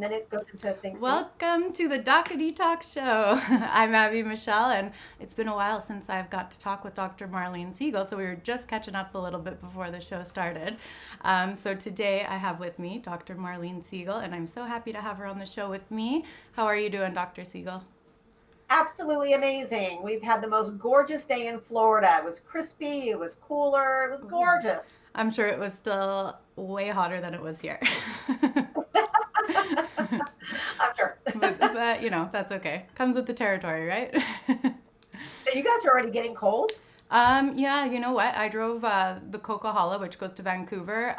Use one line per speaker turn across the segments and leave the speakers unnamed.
and then it goes into Thanksgiving.
Welcome to the Detox Show. I'm Abby Michelle, and it's been a while since I've got to talk with Dr. Marlene Siegel, so we were just catching up a little bit before the show started. So today I have with me Dr. Marlene Siegel, and I'm so happy to have her on the show with me. How are you doing, Dr. Siegel?
Absolutely amazing. We've had the most gorgeous day in Florida. It was crispy, it was cooler, it was gorgeous.
I'm sure it was still way hotter than it was here.
I'm sure.
but, that's okay. Comes with the territory, right?
So you guys are already getting cold?
Yeah, you know what? I drove the Coca-Cola, which goes to Vancouver,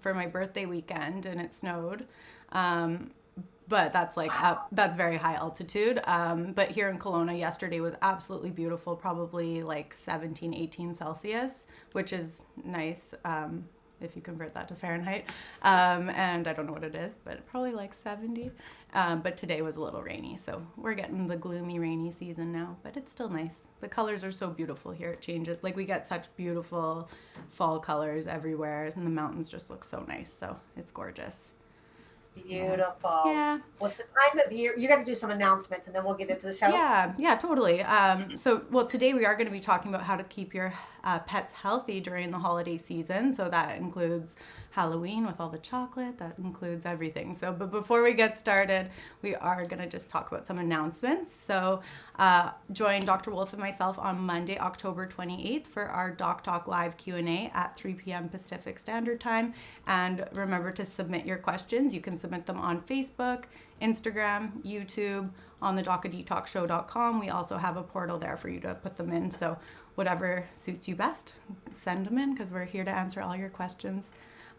for my birthday weekend, and it snowed. Um, but that's like up, that's very high altitude. But here in Kelowna, yesterday was absolutely beautiful, probably like 17, 18 Celsius, which is nice. If you convert that to Fahrenheit. And I don't know what it is, but probably like 70. But today was a little rainy, so we're getting the gloomy, rainy season now, but it's still nice. The colors are so beautiful here, it changes. Like, we get such beautiful fall colors everywhere, and the mountains just look so nice, so it's gorgeous. Yeah.
Beautiful.
Yeah.
Well, it's the time of year. You got to do some announcements and then we'll get into the show.
Yeah, totally. Well, today we are going to be talking about how to keep your pets healthy during the holiday season. So that includes Halloween with all the chocolate, that includes everything. So, but before we get started, we are going to just talk about some announcements. So, join Dr. Wolfe and myself on Monday, October 28th for our Doc Talk Live Q&A at 3 p.m. Pacific Standard Time. And remember to submit your questions. You can submit them on Facebook, Instagram, YouTube, on the docadetoxshow.com. We also have a portal there for you to put them in. So whatever suits you best, send them in because we're here to answer all your questions.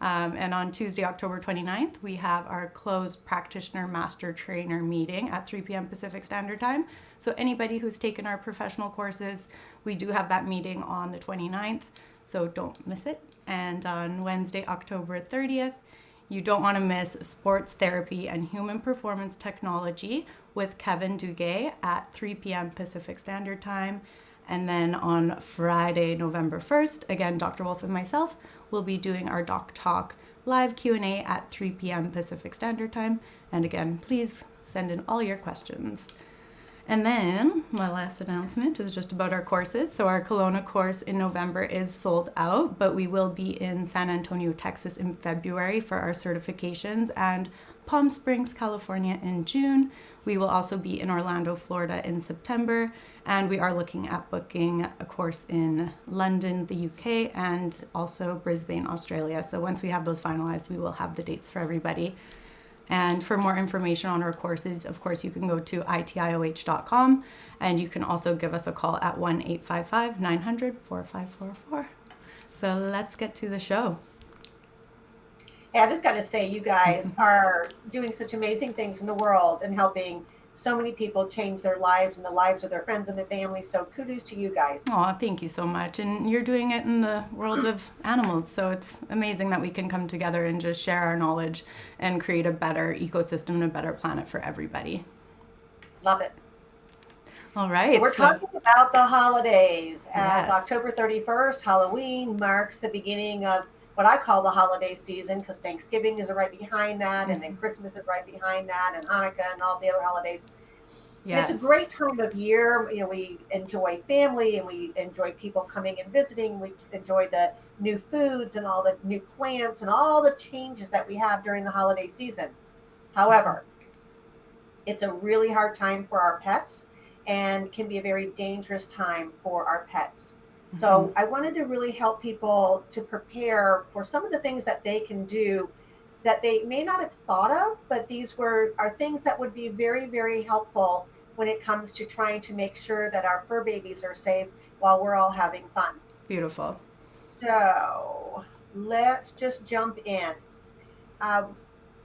And on Tuesday, October 29th, we have our closed practitioner master trainer meeting at 3 p.m. Pacific Standard Time. So anybody who's taken our professional courses, we do have that meeting on the 29th. So don't miss it. And on Wednesday, October 30th, you don't want to miss Sports Therapy and Human Performance Technology with Kevin Duguay at 3 p.m. Pacific Standard Time. And then on Friday, November 1st, again, Dr. Wolfe and myself will be doing our Doc Talk live Q&A at 3 p.m. Pacific Standard Time. And again, please send in all your questions. And then my last announcement is just about our courses. So our Kelowna course in November is sold out, but we will be in San Antonio, Texas in February for our certifications, and Palm Springs, California in June. We will also be in Orlando, Florida in September, and we are looking at booking a course in London, the UK, and also Brisbane, Australia. So once we have those finalized, we will have the dates for everybody. And for more information on our courses, of course, you can go to itioh.com, and you can also give us a call at 1-855-900-4544. So let's get to the show.
Hey, I just got to say, you guys are doing such amazing things in the world and helping so many people change their lives and the lives of their friends and their family. So kudos to you guys.
Oh, thank you so much. And you're doing it in the world of animals. So it's amazing that we can come together and just share our knowledge and create a better ecosystem and a better planet for everybody.
Love it.
All
So
right.
we're
So,
talking about the holidays as
yes.
October 31st, Halloween marks the beginning of what I call the holiday season because Thanksgiving is right behind that, and then Christmas is right behind that, and Hanukkah and all the other holidays. And it's a
Yes.
great time of year. You know, we enjoy family and we enjoy people coming and visiting. We enjoy the new foods and all the new plants and all the changes that we have during the holiday season. However, it's a really hard time for our pets and can be a very dangerous time for our pets.
Mm-hmm.
So I wanted to really help people to prepare for some of the things that they can do that they may not have thought of, but these are things that would be very, very helpful when it comes to trying to make sure that our fur babies are safe while we're all having fun.
Beautiful.
So let's just jump in. Uh,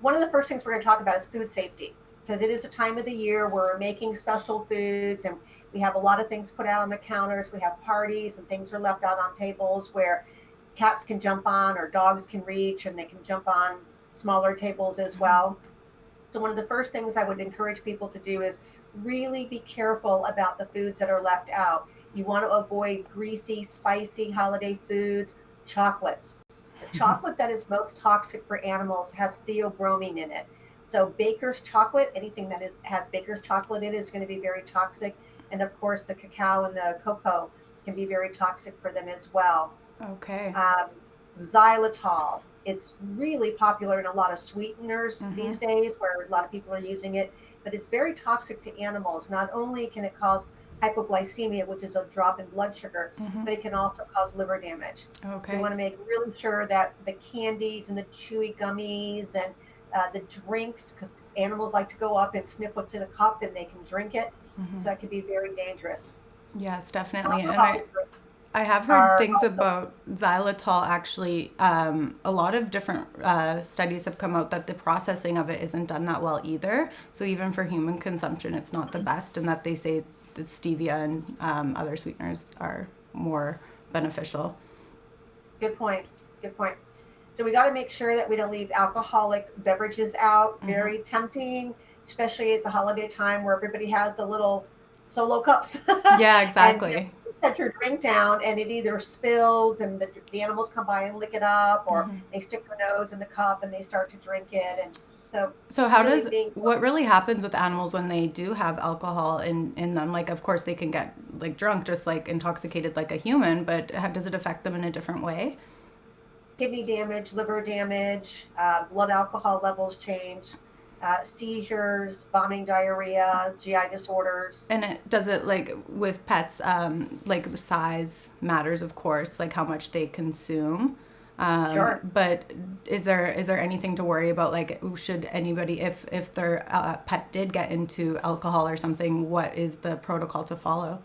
One of the first things we're going to talk about is food safety because it is a time of the year where we're making special foods and we have a lot of things put out on the counters. We have parties and things are left out on tables where cats can jump on or dogs can reach and they can jump on smaller tables as well. So, one of the first things I would encourage people to do is really be careful about the foods that are left out. You want to avoid greasy, spicy holiday foods, chocolates. The chocolate that is most toxic for animals has theobromine in it. So baker's chocolate, anything that has baker's chocolate in it is going to be very toxic. And of course, the cacao and the cocoa can be very toxic for them as well.
Okay.
um, Xylitol. It's really popular in a lot of sweeteners
Mm-hmm.
these days where a lot of people are using it, but it's very toxic to animals. Not only can it cause hypoglycemia, which is a drop in blood sugar,
Mm-hmm.
but it can also cause liver damage. So we
Okay.
want to make really sure that the candies and the chewy gummies and the drinks, because animals like to go up and sniff what's in a cup and they can drink it.
Mm-hmm.
So that can be very dangerous.
Yes, definitely. And I
Alcoholic drinks
I have heard
are
things
also
about xylitol actually. A lot of different studies have come out that the processing of it isn't done that well either. So even for human consumption, it's not the best, and that they say that stevia and other sweeteners are more beneficial.
good point. Good point. So we got to make sure that we don't leave alcoholic beverages out.
Mm-hmm.
Very tempting, especially at the holiday time where everybody has the little solo cups,
Yeah,
and
exactly.
you set your drink down, and it either spills, and the animals come by and lick it up, or
Mm-hmm.
they stick their nose in the cup and they start to drink it, and so
So how
really
does
being
what really happens with animals when they do have alcohol in them? Like, of course, they can get like drunk, just like intoxicated, like a human. But how, does it affect them in a different way?
kidney damage, liver damage, blood alcohol levels change, seizures, vomiting, diarrhea, GI disorders.
And does it like with pets, like size matters, of course, like how much they consume.
Sure.
But is there anything to worry about? Like, should anybody, if their pet did get into alcohol or something, what is the protocol to follow?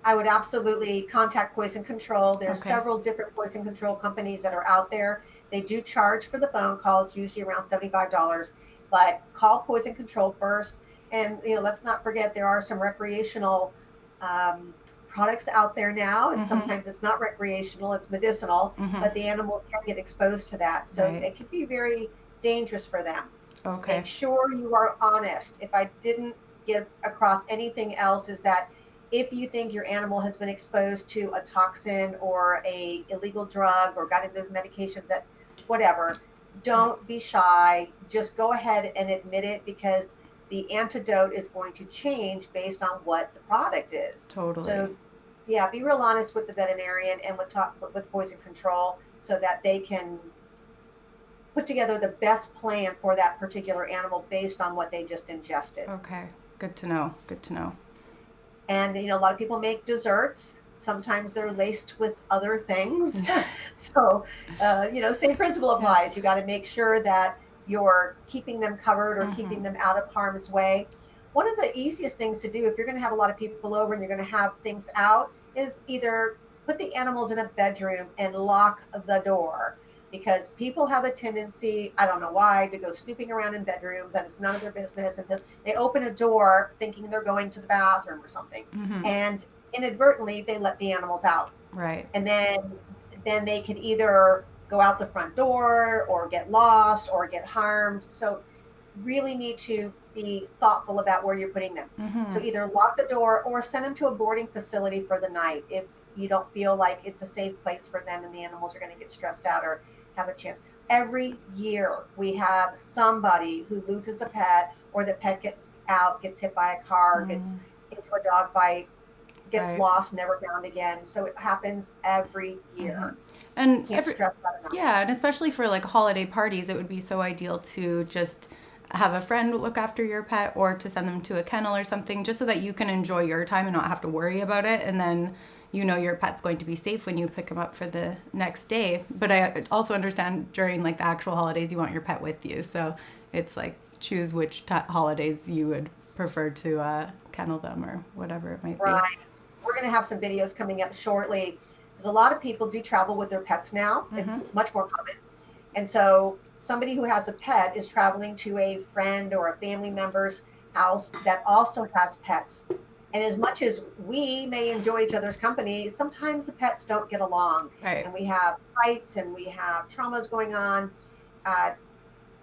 I would absolutely contact poison control. There's
Okay.
several different poison control companies that are out there. They do charge for the phone call. It's usually around $75, but call poison control first. And let's not forget there are some recreational um, products out there now, and
Mm-hmm.
sometimes it's not recreational; it's medicinal.
Mm-hmm.
But the animals can get exposed to that, so
Right.
it can be very dangerous for them.
Okay.
Make sure you are honest. If I didn't get across anything else, is that if you think your animal has been exposed to a toxin or a illegal drug or got into medications that whatever,
Yeah.
don't be shy. Just go ahead and admit it, because the antidote is going to change based on what the product is.
Totally.
So yeah, be real honest with the veterinarian and with poison control so that they can put together the best plan for that particular animal based on what they just ingested.
Okay. Good to know. Good to know.
And a lot of people make desserts. Sometimes they're laced with other things. So same principle
Yes.
applies. You got to make sure that you're keeping them covered or
Mm-hmm.
keeping them out of harm's way. One of the easiest things to do if you're going to have a lot of people over and you're going to have things out is either put the animals in a bedroom and lock the door, because people have a tendency, I don't know why, to go snooping around in bedrooms, and it's none of their business, and they open a door thinking they're going to the bathroom or something,
Mm-hmm.
and inadvertently they let the animals out,
Right.
and then they could either go out the front door or get lost or get harmed. So really need to be thoughtful about where you're putting them.
Mm-hmm.
So either lock the door or send them to a boarding facility for the night if you don't feel like it's a safe place for them and the animals are going to get stressed out or have a chance. Every year we have somebody who loses a pet, or the pet gets out, gets hit by a car, gets
Mm,
into a dog fight, gets
right.
lost, never found again. So it happens every
Mm-hmm.
year.
And
Can't stress that enough.
yeah, and especially for like holiday parties, it would be so ideal to just have a friend look after your pet or to send them to a kennel or something, just so that you can enjoy your time and not have to worry about it. And then you know your pet's going to be safe when you pick him up for the next day. But I also understand during like the actual holidays, you want your pet with you. So it's like choose which holidays you would prefer to kennel them or whatever it might be.
Right. We're going to have some videos coming up shortly, because a lot of people do travel with their pets now.
Mm-hmm.
It's much more common. And so somebody who has a pet is traveling to a friend or a family member's house that also has pets. And as much as we may enjoy each other's company, sometimes the pets don't get along.
Right.
And we have fights and we have traumas going on. Uh,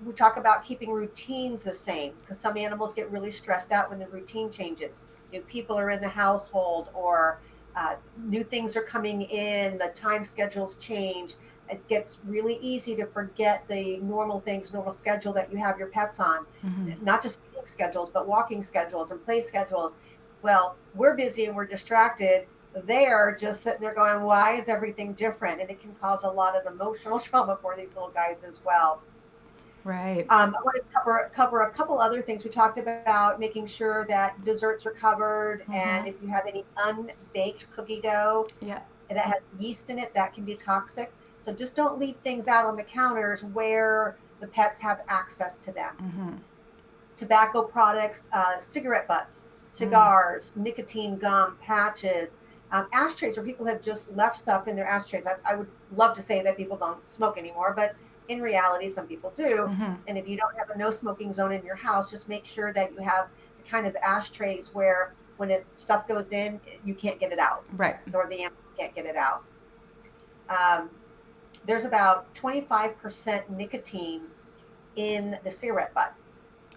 we talk about keeping routines the same, because some animals get really stressed out when the routine changes. New people are in the household, or new things are coming in, the time schedules change. it gets really easy to forget the normal things, normal schedule that you have your pets on, not just feeding schedules, but walking schedules and play schedules. Well, we're busy and we're distracted. They're just sitting there going, why is everything different? And it can cause a lot of emotional trauma for these little guys as well.
Right.
I want to cover a couple other things. We talked about making sure that desserts are covered, and if you have any unbaked cookie dough
Yeah.
that has yeast in it, that can be toxic. So just don't leave things out on the counters where the pets have access to them. Tobacco products, cigarette butts, cigars, nicotine gum, patches, ashtrays where people have just left stuff in their ashtrays. I would love to say that people don't smoke anymore, but in reality, some people do. And if you don't have a no smoking zone in your house, just make sure that you have the kind of ashtrays where when stuff goes in, you can't get it out,
Right.
or the animals can't get it out. Um, there's about 25% nicotine in the cigarette butt.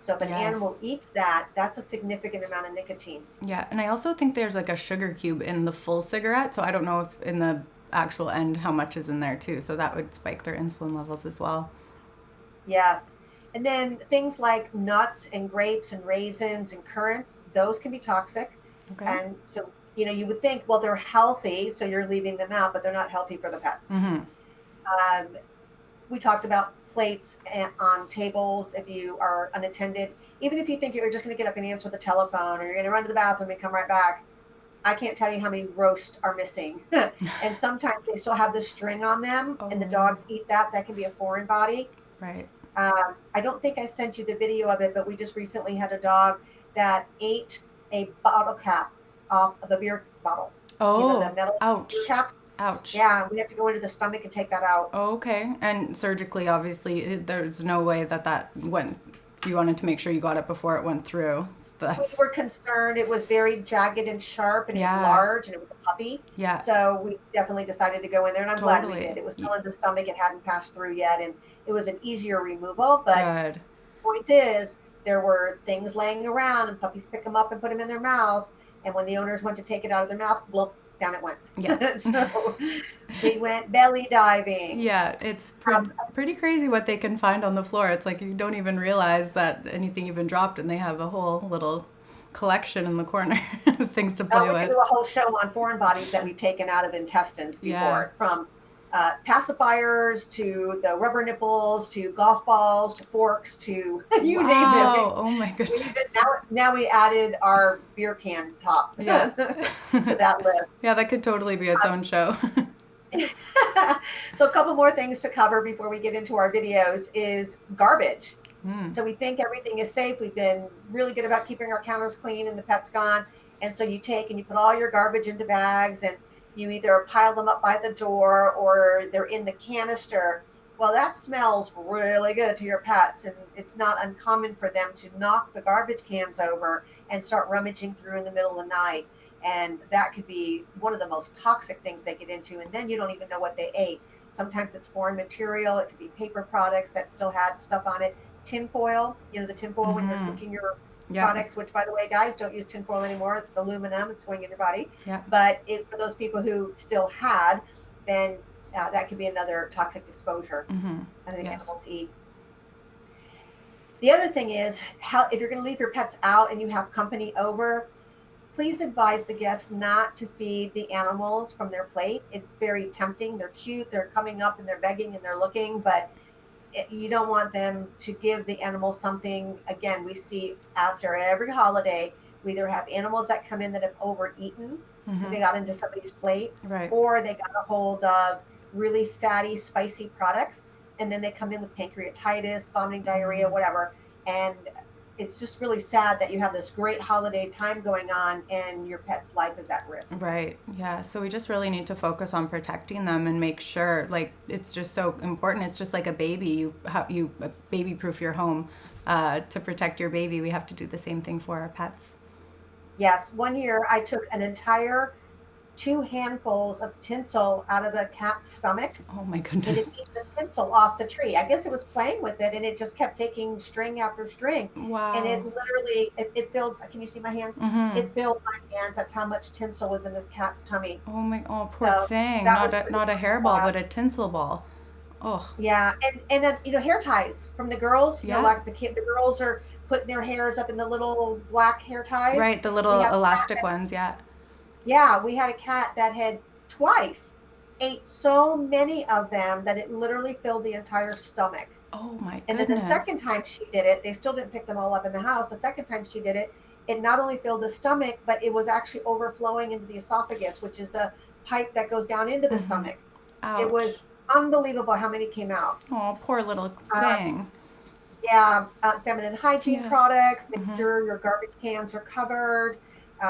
So if an
Yes.
animal eats that, that's a significant amount of nicotine.
Yeah, and I also think there's like a sugar cube in the full cigarette, so I don't know if in the actual end how much is in there too. So that would spike their insulin levels as well.
Yes. And then things like nuts and grapes and raisins and currants, those can be toxic.
Okay.
And so, you would think, well, they're healthy, so you're leaving them out, but they're not healthy for the pets. Um, we talked about plates on tables if you are unattended. Even if you think you're just going to get up and answer the telephone, or you're going to run to the bathroom and come right back, I can't tell you how many roasts are missing. And sometimes they still have the string on them, and the
Oh,
dogs eat that. That can be a foreign body.
right.
I don't think I sent you the video of it, but we just recently had a dog that ate a bottle cap off of a beer bottle. The
Oh,
metal beer
ouch.
caps.
Ouch.
Yeah, we have to go into the stomach and take that out.
Okay. And surgically, obviously, there's no way that went. You wanted to make sure you got it before it went through. So
We
that's,
were concerned. It was very jagged and sharp, and it was
yeah.
large, and it was a puppy.
Yeah,
So we definitely decided to go in there, and I'm glad we did.
totally.
It was still in the stomach; it hadn't passed through yet, and it was an easier removal. But
Good.
point is, there were things laying around, and puppies pick them up and put them in their mouth. And when the owners went to take it out of their mouth, bloop, down it went.
Yeah.
So we went belly diving.
Yeah, it's
Um,
pretty crazy what they can find on the floor. It's like you don't even realize that anything even dropped, and they have a whole little collection in the corner of things to play
we could
with.
do a whole show on foreign bodies that we've taken out of intestines
Yeah.
before, from pacifiers to the rubber nipples to golf balls to forks to you name it.
Wow. Oh my
We even
goodness.
now we added our beer can top
Yeah.
to that list.
Yeah, that could totally be its own show.
So a couple more things to cover before we get into our videos is garbage.
Mm.
So we think everything is safe. We've been really good about keeping our counters clean and the pet's gone. And so you take and you put all your garbage into bags, and you either pile them up by the door or they're in the canister. Well, that smells really good to your pets. And it's not uncommon for them to knock the garbage cans over and start rummaging through in the middle of the night. And that could be one of the most toxic things they get into. And then you don't even know what they ate. Sometimes it's foreign material. It could be paper products that still had stuff on it. Tin foil, the tin foil when you're cooking your
Yeah.
products, which, by the way, guys, don't use tin foil anymore. It's aluminum. It's going in your body.
Yeah.
But for those people who still had, then that could be another toxic exposure. I think
Yes.
animals eat. The other thing is, if you're going to leave your pets out and you have company over, please advise the guests not to feed the animals from their plate. It's very tempting. They're cute. They're coming up and they're begging and they're looking, but you don't want them to give the animals something. Again, we see after every holiday, we either have animals that come in that have overeaten because they got into somebody's plate,
Right.
or they got a hold of really fatty, spicy products, and then they come in with pancreatitis, vomiting, diarrhea, whatever. And it's just really sad that you have this great holiday time going on and your pet's life is at risk.
Right. Yeah. So we just really need to focus on protecting them and make sure, like, it's just so important. It's just like a baby. You baby proof your home to protect your baby. We have to do the same thing for our pets.
Yes, one year I took an entire 2 handfuls of tinsel out of a cat's stomach,
Oh my
and it
goodness.
ate the tinsel off the tree. I guess it was playing with it, and it just kept taking string after string. And it
Wow.
literally, it filled, can you see my hands? It filled my hands. That's how much tinsel was in this cat's tummy.
Oh poor
So
thing.
that was
Not a
pretty
hairball,
wild.
but a tinsel ball. Oh,
Yeah, and then hair ties from the girls.
yeah.
Like the girls are putting their hairs up in the little black hair ties.
Right, the
We
little
have
elastic ones, yeah.
Yeah, we had a cat that had twice ate so many of them that it literally filled the entire stomach.
Oh my
And then the
goodness.
second time she did it, they still didn't pick them all up in the house. The second time she did it, it not only filled the stomach, but it was actually overflowing into the esophagus, which is the pipe that goes down into the
Mm-hmm.
stomach. It
Ouch.
was unbelievable how many came out.
Oh, poor little
Uh,
thing.
yeah, feminine hygiene
Yeah.
products. Make
Mm-hmm.
sure your garbage cans are covered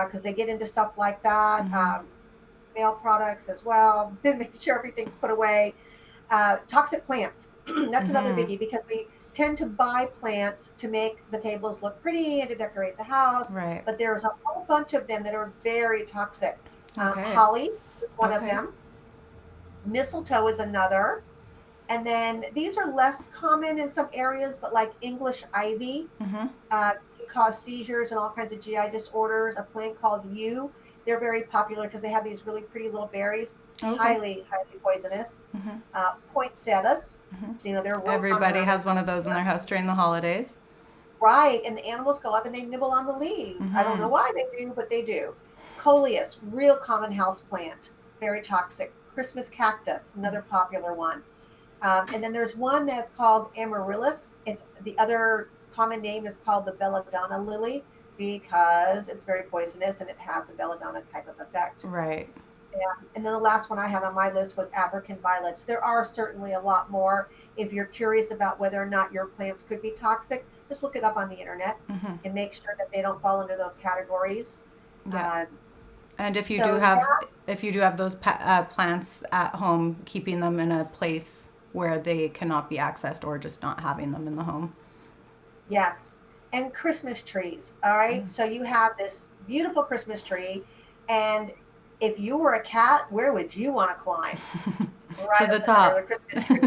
because they get into stuff like that.
Mm-hmm.
Male products as well. Make sure everything's put away. Toxic plants. That's another
Mm-hmm.
biggie because we tend to buy plants to make the tables look pretty and to decorate the house,
Right.
but there's a whole bunch of them that are very toxic.
Okay.
Holly is one of
Okay.
them. Mistletoe is another. And then these are less common in some areas, but like English ivy
Mm-hmm.
can cause seizures and all kinds of GI disorders. A plant called yew, they're very popular because they have these really pretty little berries,
Okay.
highly poisonous.
Mm-hmm.
Poinsettias,
Mm-hmm.
they're real common
Everybody
around this
has
time
one
of
of those in
year.
their house during the holidays.
Right, and the animals go up and they nibble on the leaves. I don't know
Mm-hmm.
why they do, but they do. Coleus, real common house plant, very toxic. Christmas cactus, another popular one. And then there's one that's called amaryllis. It's the other common name is called the belladonna lily because it's very poisonous and it has a belladonna type of effect.
Right.
And then the last one I had on my list was African violets. There are certainly a lot more. If you're curious about whether or not your plants could be toxic, just look it up on the internet
Mm-hmm.
and make sure that they don't fall into those categories.
Yeah.
Uh,
And
so that
if you do have those plants at home, keeping them in a place where they cannot be accessed or just not having them in the home.
Yes. And Christmas trees. All right. So you have this beautiful Christmas tree. And if you were a cat, where would you want to climb?
To
Right
the
up the center of the
top.
Christmas tree.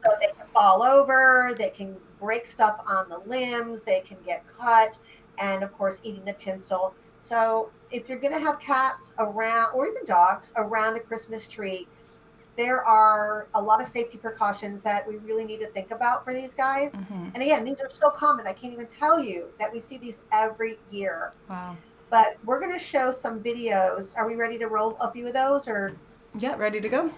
So they can fall over, they can break stuff on the limbs, they can get cut, and of course, eating the tinsel. So if you're going to have cats around, or even dogs around a Christmas tree, there are a lot of safety precautions that we really need to think about for these guys.
Mm-hmm.
And again, these are so common. I can't even tell you that we see these every year.
Wow.
But we're going to show some videos. Are we ready to roll a few of those or
Yeah, ready to go.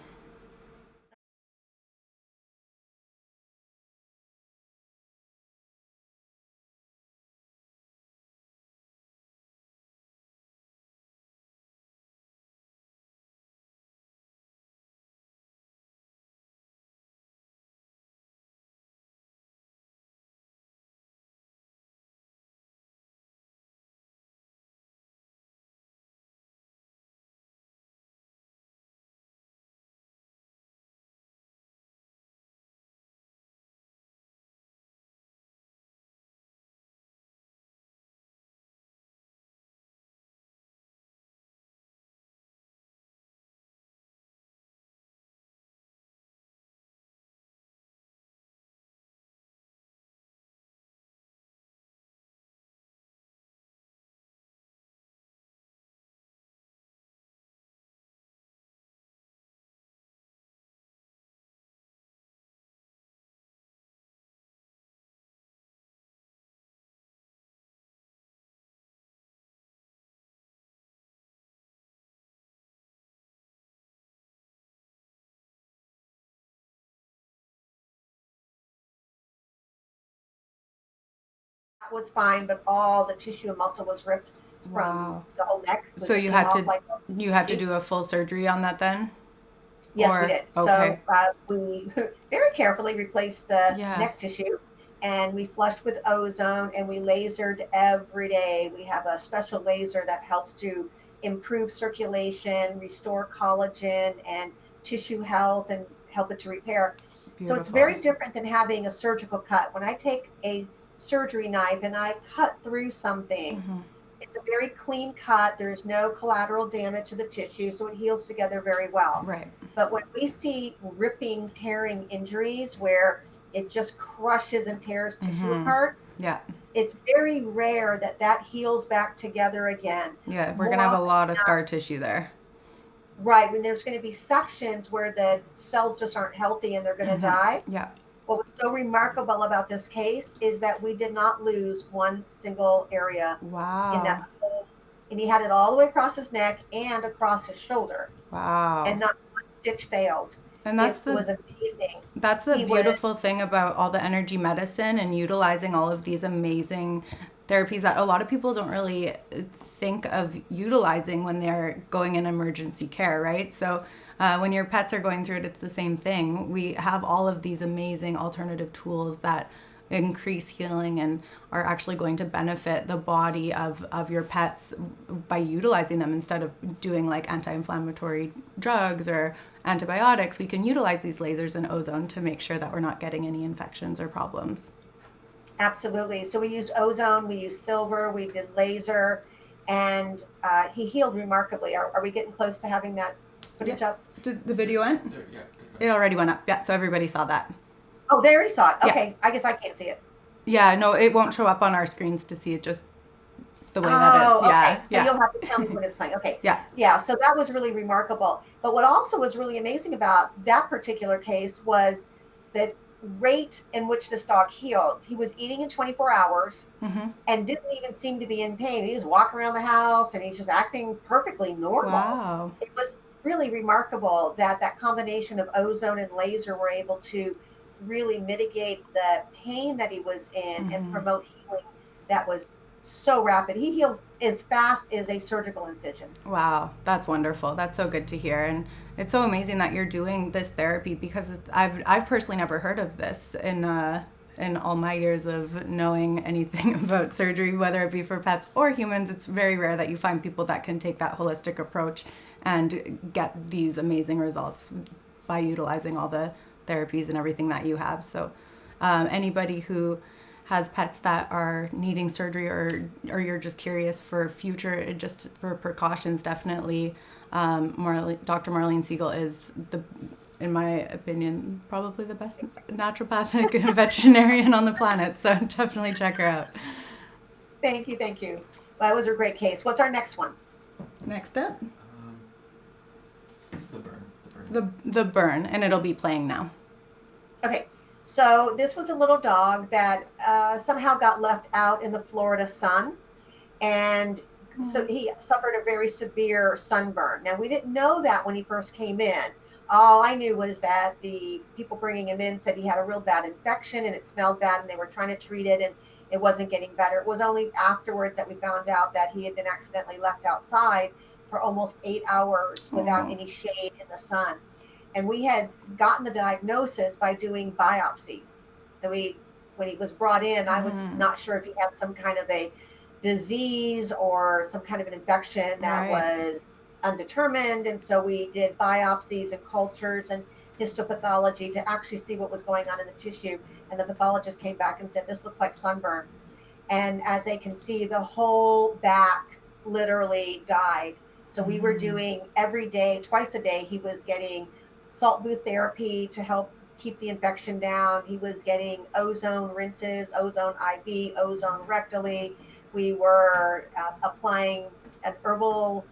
that was fine, but all the tissue and muscle was ripped from
Wow.
the whole neck. It
So
just came off like a
you had to
sheet.
do a full surgery on that then?
Yes, we
Or
did.
okay.
So we very carefully replaced the
Yeah.
neck tissue and we flushed with ozone and we lasered every day. We have a special laser that helps to improve circulation, restore collagen and tissue health and help it to repair. So it's
Beautiful.
very different than having a surgical cut. When I take a surgery knife and I cut through something,
Mm-hmm.
it's a very clean cut. There's no collateral damage to the tissue, so it heals together very well.
Right.
But when we see ripping, tearing injuries where it just crushes and tears tissue
Mm-hmm.
apart,
Yeah.
it's very rare that that heals back together again.
Yeah. We're
More
gonna have a
often
lot
than
of
not,
scar tissue there.
right, when there's going to be sections where the cells just aren't healthy and they're going to die.
Yeah.
What was so remarkable about this case is that we did not lose one single area in that
Wow.
whole, and he had it all the way across his neck and across his shoulder, and
Wow.
not one stitch failed.
And
It was amazing.
that's the
He was,
beautiful thing about all the energy medicine and utilizing all of these amazing therapies that a lot of people don't really think of utilizing when they're going in emergency care, right? So when your pets are going through it, it's the same thing. We have all of these amazing alternative tools that increase healing and are actually going to benefit the body of your pets by utilizing them instead of doing like anti-inflammatory drugs or antibiotics. We can utilize these lasers and ozone to make sure that we're not getting any infections or problems.
absolutely. So we used ozone, we used silver, we did laser, and he healed remarkably. Are we getting close to having that
Yeah.
footage up?
Did the video went?
Yeah.
It already went up. Yeah, so everybody saw that.
Oh, they already saw it.
Yeah.
Okay, I guess I can't see it.
Yeah, no, it won't show up on our screens to see it just the way that
Oh,
it. Yeah,
okay. So
yeah,
you'll have to tell me when it's playing. Okay.
yeah.
Yeah. So that was really remarkable. But what also was really amazing about that particular case was the rate in which this dog healed. He was eating in 24 hours
Mm-hmm.
and didn't even seem to be in pain. He was walking around the house and he's just acting perfectly normal.
Wow.
It was really remarkable that that combination of ozone and laser were able to really mitigate the pain that he was in and
Mm-hmm.
promote healing that was so rapid. He healed as fast as a surgical incision.
Wow, that's wonderful. That's so good to hear, and it's so amazing that you're doing this therapy because I've personally never heard of this in all my years of knowing anything about surgery, whether it be for pets or humans. It's very rare that you find people that can take that holistic approach and get these amazing results by utilizing all the therapies and everything that you have. So, anybody who has pets that are needing surgery or you're just curious for future, just for precautions, definitely Dr. Marlene Siegel is in my opinion, probably the best naturopathic veterinarian on the planet. So definitely check her out.
Thank you. Thank you. Well, that was a great case. What's our next one?
Next up,
The burn. The burn.
the burn, and it'll be playing now.
Okay. So this was a little dog that somehow got left out in the Florida sun. And so he suffered a very severe sunburn. Now, we didn't know that when he first came in. All I knew was that the people bringing him in said he had a real bad infection and it smelled bad and they were trying to treat it and it wasn't getting better. It was only afterwards that we found out that he had been accidentally left outside for almost 8 hours without any shade in the sun. And we had gotten the diagnosis by doing biopsies. And when he was brought in, I was not sure if he had some kind of a disease or some kind of an infection that was undetermined. And so we did biopsies and cultures and histopathology to actually see what was going on in the tissue. And the pathologist came back and said, this looks like sunburn. And as they can see, the whole back literally died. So we were doing every day, twice a day, he was getting salt booth therapy to help keep the infection down. He was getting ozone rinses, ozone IV, ozone rectally. We were applying an herbal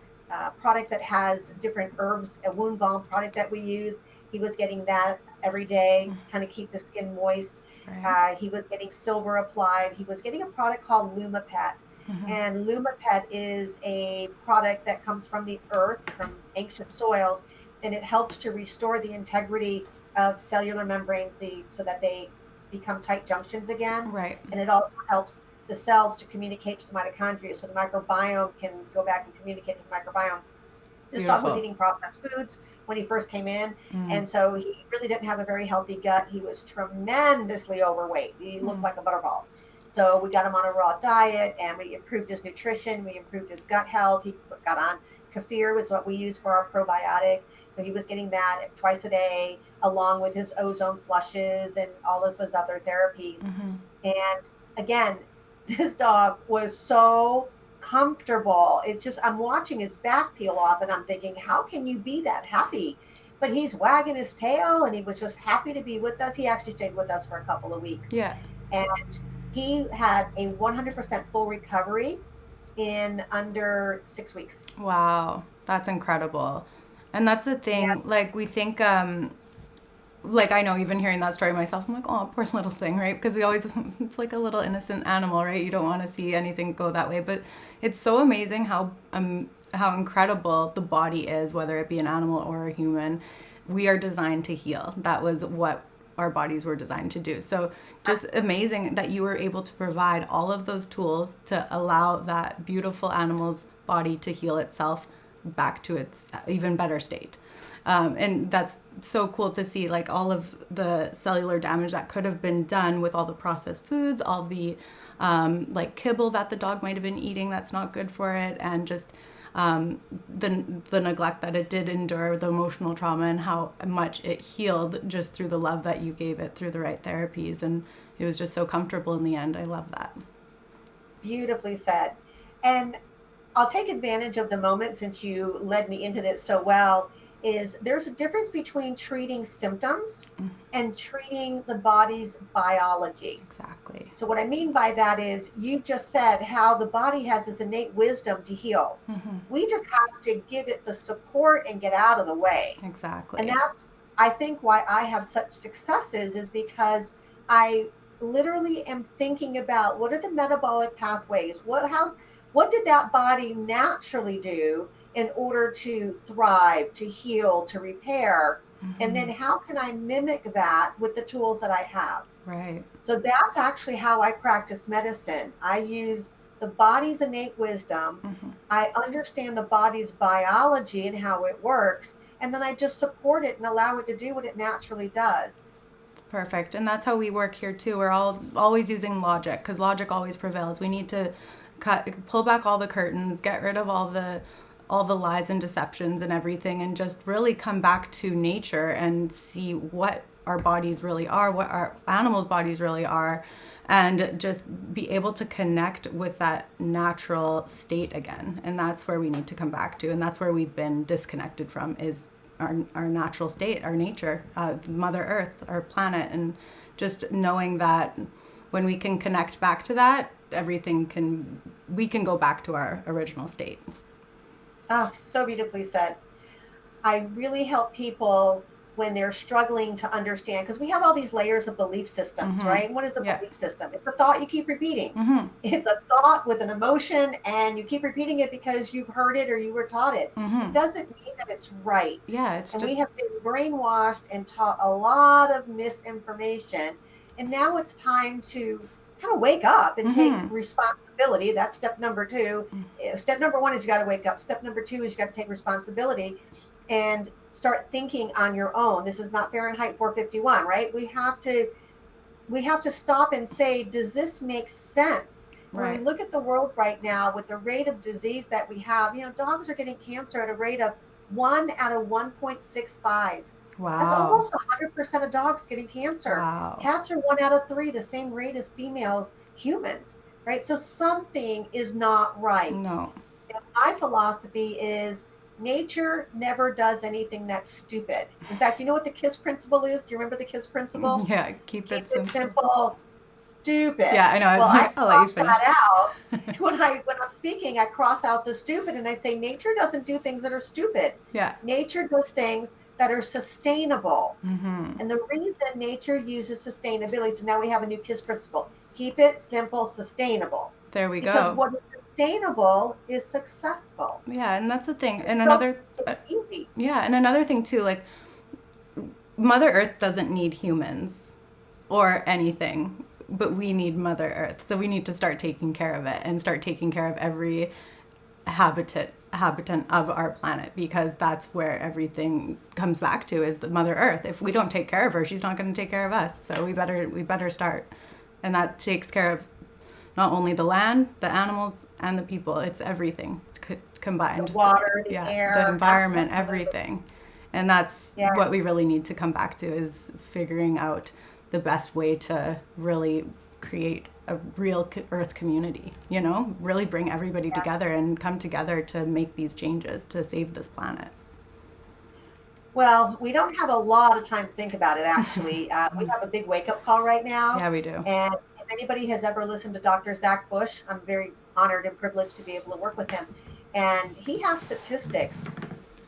product that has different herbs, a wound balm product that we use. He was getting that every day, kind of keep the skin moist.
Right.
He was getting silver applied. He was getting a product called LumaPet. And LumaPet is a product that comes from the earth, from ancient soils, and it helps to restore the integrity of cellular membranes so that they become tight junctions again.
Right.
And it also helps the cells to communicate to the mitochondria so the microbiome can go back and communicate to the microbiome. This dog was eating processed foods when he first came in, and so he really didn't have a very healthy gut. He was tremendously overweight. He looked like a butterball. So we got him on a raw diet, and we improved his nutrition. We improved his gut health. He got on kefir, was what we use for our probiotic. So he was getting that twice a day, along with his ozone flushes and all of his other therapies. And again, this dog was so comfortable. I'm watching his back peel off, and I'm thinking, how can you be that happy? But he's wagging his tail, and he was just happy to be with us. He actually stayed with us for a couple of weeks.
Yeah.
And he had a 100% full recovery in under 6 weeks.
Wow, that's incredible. And that's the
Yeah.
thing. Like we think, like I know, even hearing that story myself, I'm like, oh, poor little thing, right? Because we always, it's like a little innocent animal, right? You don't want to see anything go that way, but it's so amazing how incredible the body is, whether it be an animal or a human. We are designed to heal. That was what our bodies were designed to do. So just amazing that you were able to provide all of those tools to allow that beautiful animal's body to heal itself back to its even better state. And that's so cool to see, like all of the cellular damage that could have been done with all the processed foods, all the like kibble that the dog might have been eating that's not good for it, and just the neglect that it did endure, the emotional trauma, and how much it healed just through the love that you gave it through the right therapies. And it was just so comfortable in the end. I love that.
Beautifully said. And I'll take advantage of the moment since you led me into this so well. Is there's a difference between treating symptoms and treating the body's biology.
Exactly.
So, what I mean by that is you just said how the body has this innate wisdom to heal. We just have to give it the support and get out of the way. And
Exactly.
that's, I think, why I have such successes is because I literally am thinking about what are the metabolic pathways? What did that body naturally do in order to thrive, to heal, to repair? And then how can I mimic that with the tools that I have?
Right.
So that's actually how I practice medicine. I use the body's innate wisdom. I understand the body's biology and how it works. And then I just support it and allow it to do what it naturally does.
Perfect. And that's how we work here too. We're all always using logic because logic always prevails. We need to pull back all the curtains, get rid of all the lies and deceptions and everything, and just really come back to nature and see what our bodies really are, what our animals' bodies really are, and just be able to connect with that natural state again. And that's where we need to come back to. And that's where we've been disconnected from is our natural state, our nature, Mother Earth, our planet, and just knowing that when we can connect back to that, we can go back to our original state.
Oh, so beautifully said. I really help people when they're struggling to understand because we have all these layers of belief systems, right? And what is the
Yeah.
belief system? It's a thought you keep repeating. It's a thought with an emotion, and you keep repeating it because you've heard it or you were taught it. It doesn't mean that it's right.
Yeah, it's
And we
just
have been brainwashed and taught a lot of misinformation. And now it's time to kind of wake up and take responsibility. That's step number two. Step number one is you got to wake up. Step number two is you got to take responsibility and start thinking on your own. This is not Fahrenheit 451, right? We have to stop and say, does this make sense? When we
right.
look at the world right now with the rate of disease that we have, dogs are getting cancer at a rate of 1 out of 1.65. That's
Wow.
almost 100% of dogs getting cancer.
Wow.
Cats are 1 out of 3, the same rate as females, humans, right? So something is not right.
No.
And my philosophy is nature never does anything that's stupid. In fact, you know what the KISS principle is? Do you remember the KISS principle?
Yeah, keep
Keep
it
it
simple.
simple, stupid.
Yeah, I know.
Well,
It's
I
like, I'll let you
cross
finish.
that out. When I'm speaking, I cross out the stupid and I say nature doesn't do things that are stupid.
Yeah.
Nature does things that are sustainable. And the reason nature uses sustainability, so now we have a new KISS principle. Keep it simple, sustainable.
There we
Because
go.
what is sustainable is successful.
Yeah, and that's the thing.
It's
And
so
another,
it's easy.
yeah, and another thing too, like Mother Earth doesn't need humans or anything, but we need Mother Earth. So we need to start taking care of it and start taking care of every habitant of our planet because that's where everything comes back to is the Mother Earth. If we don't take care of her, she's not going to take care of us. So we better start, and that takes care of not only the land, the animals, and the people. It's everything
The
combined.
water, the
Yeah, the
air,
environment,
absolutely.
everything, and that's
Yeah.
what we really need to come back to is figuring out the best way to really create a real earth community, really bring everybody
Yeah.
together and come together to make these changes to save this planet.
Well, we don't have a lot of time to think about it, actually. We have a big wake up call right now.
Yeah, we do.
And if anybody has ever listened to Dr. Zach Bush, I'm very honored and privileged to be able to work with him. And he has statistics.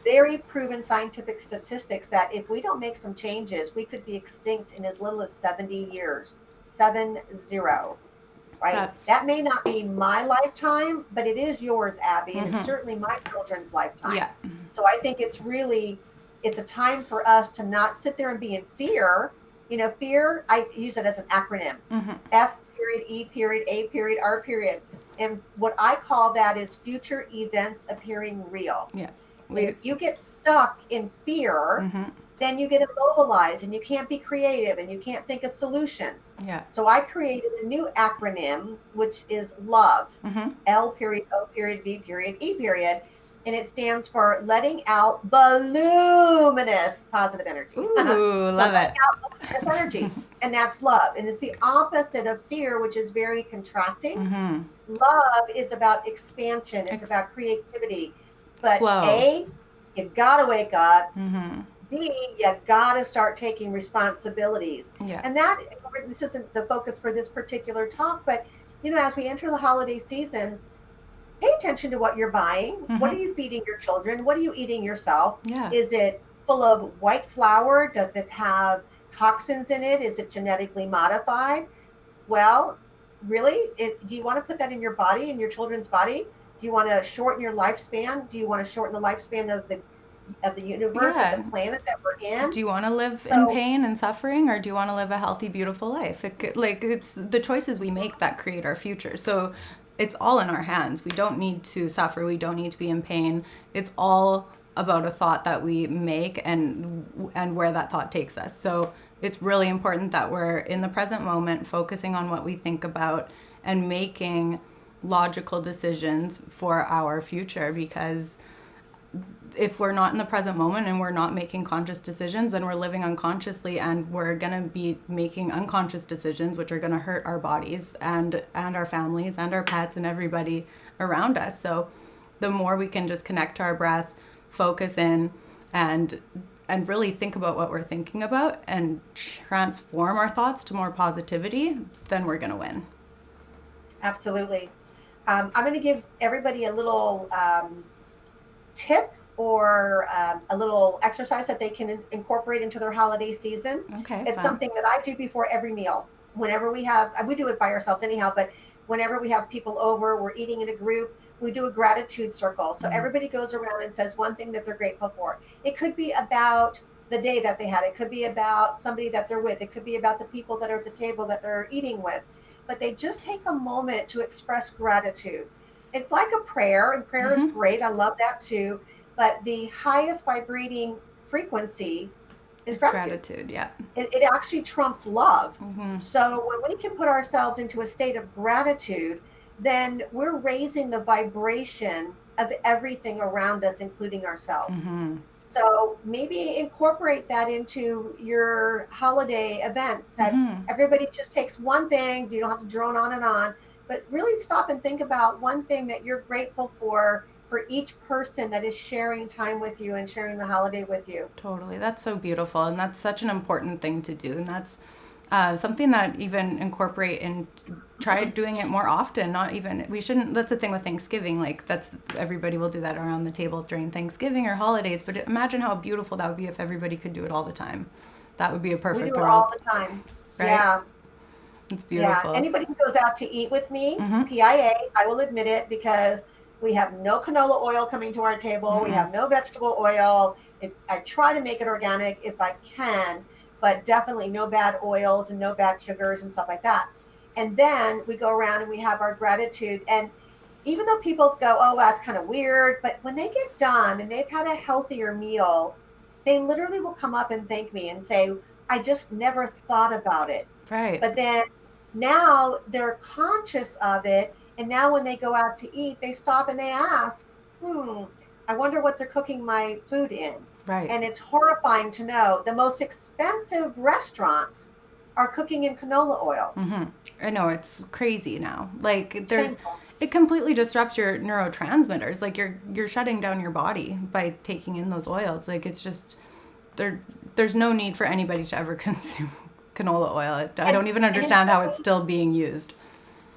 very proven scientific statistics that if we don't make some changes, we could be extinct in as little as 70 years. 70, right?
That's
That may not be my lifetime, but it is yours, Abby, and it's certainly my children's lifetime.
yeah.
So I think it's a time for us to not sit there and be in fear. Fear, I use it as an acronym. F period, E period, A period, R period. And what I call that is future events appearing real.
Yeah.
And if you get stuck in fear, then you get immobilized and you can't be creative and you can't think of solutions.
Yeah.
So I created a new acronym, which is LOVE, L period, O period, V period, E period. And it stands for letting out voluminous positive energy.
Ooh,
So
love it.
letting out voluminous energy. And that's love. And it's the opposite of fear, which is very contracting. Love is about expansion. It's about creativity. But
Flow.
A, you gotta wake up. B, you gotta start taking responsibilities.
Yeah.
And this isn't the focus for this particular talk, but as we enter the holiday seasons, pay attention to what you're buying. What are you feeding your children? What are you eating yourself?
Yeah.
Is it full of white flour? Does it have toxins in it? Is it genetically modified? Well, really, do you want to put that in your body, in your children's body? Do you want to shorten your lifespan? Do you want to shorten the lifespan of the universe, of the planet that we're in?
Do you want to live in pain and suffering, or do you want to live a healthy, beautiful life? It's the choices we make that create our future. So it's all in our hands. We don't need to suffer. We don't need to be in pain. It's all about a thought that we make and where that thought takes us. So it's really important that we're in the present moment, focusing on what we think about and making logical decisions for our future, because if we're not in the present moment and we're not making conscious decisions, then we're living unconsciously, and we're going to be making unconscious decisions, which are going to hurt our bodies and our families and our pets and everybody around us. So the more we can just connect to our breath, focus in, and really think about what we're thinking about and transform our thoughts to more positivity, then we're going to win.
Absolutely. I'm going to give everybody a little tip or a little exercise that they can incorporate into their holiday season.
Okay.
It's something that I do before every meal. Whenever we do it by ourselves anyhow, but whenever we have people over, we're eating in a group, we do a gratitude circle. So everybody goes around and says one thing that they're grateful for. It could be about the day that they had. It could be about somebody that they're with. It could be about the people that are at the table that they're eating with. But they just take a moment to express gratitude. It's like a prayer, and prayer is great. I love that too. But the highest vibrating frequency is gratitude.
Yeah.
It actually trumps love. So when we can put ourselves into a state of gratitude, then we're raising the vibration of everything around us, including ourselves. So maybe incorporate that into your holiday events, that everybody just takes one thing. You don't have to drone on and on, but really stop and think about one thing that you're grateful for each person that is sharing time with you and sharing the holiday with you.
Totally. That's so beautiful. And that's such an important thing to do. And that's something that even incorporate and try doing it more often. That's the thing with Thanksgiving. Like, everybody will do that around the table during Thanksgiving or holidays. But imagine how beautiful that would be if everybody could do it all the time. That would be a perfect world.
We do it all the time. Right? Yeah.
It's beautiful.
Yeah. Anybody who goes out to eat with me, PIA, I will admit it, because we have no canola oil coming to our table. We have no vegetable oil. I try to make it organic if I can, but definitely no bad oils and no bad sugars and stuff like that. And then we go around and we have our gratitude. And even though people go, oh, that's kind of weird, but when they get done and they've had a healthier meal, they literally will come up and thank me and say, I just never thought about it.
Right.
But then now they're conscious of it. And now when they go out to eat, they stop and they ask, I wonder what they're cooking my food in.
Right.
And it's horrifying to know the most expensive restaurants are cooking in canola oil.
I know, it's crazy now. Like, it completely disrupts your neurotransmitters. Like, you're shutting down your body by taking in those oils. Like, it's just there's no need for anybody to ever consume canola oil. I don't even understand how it's still being used.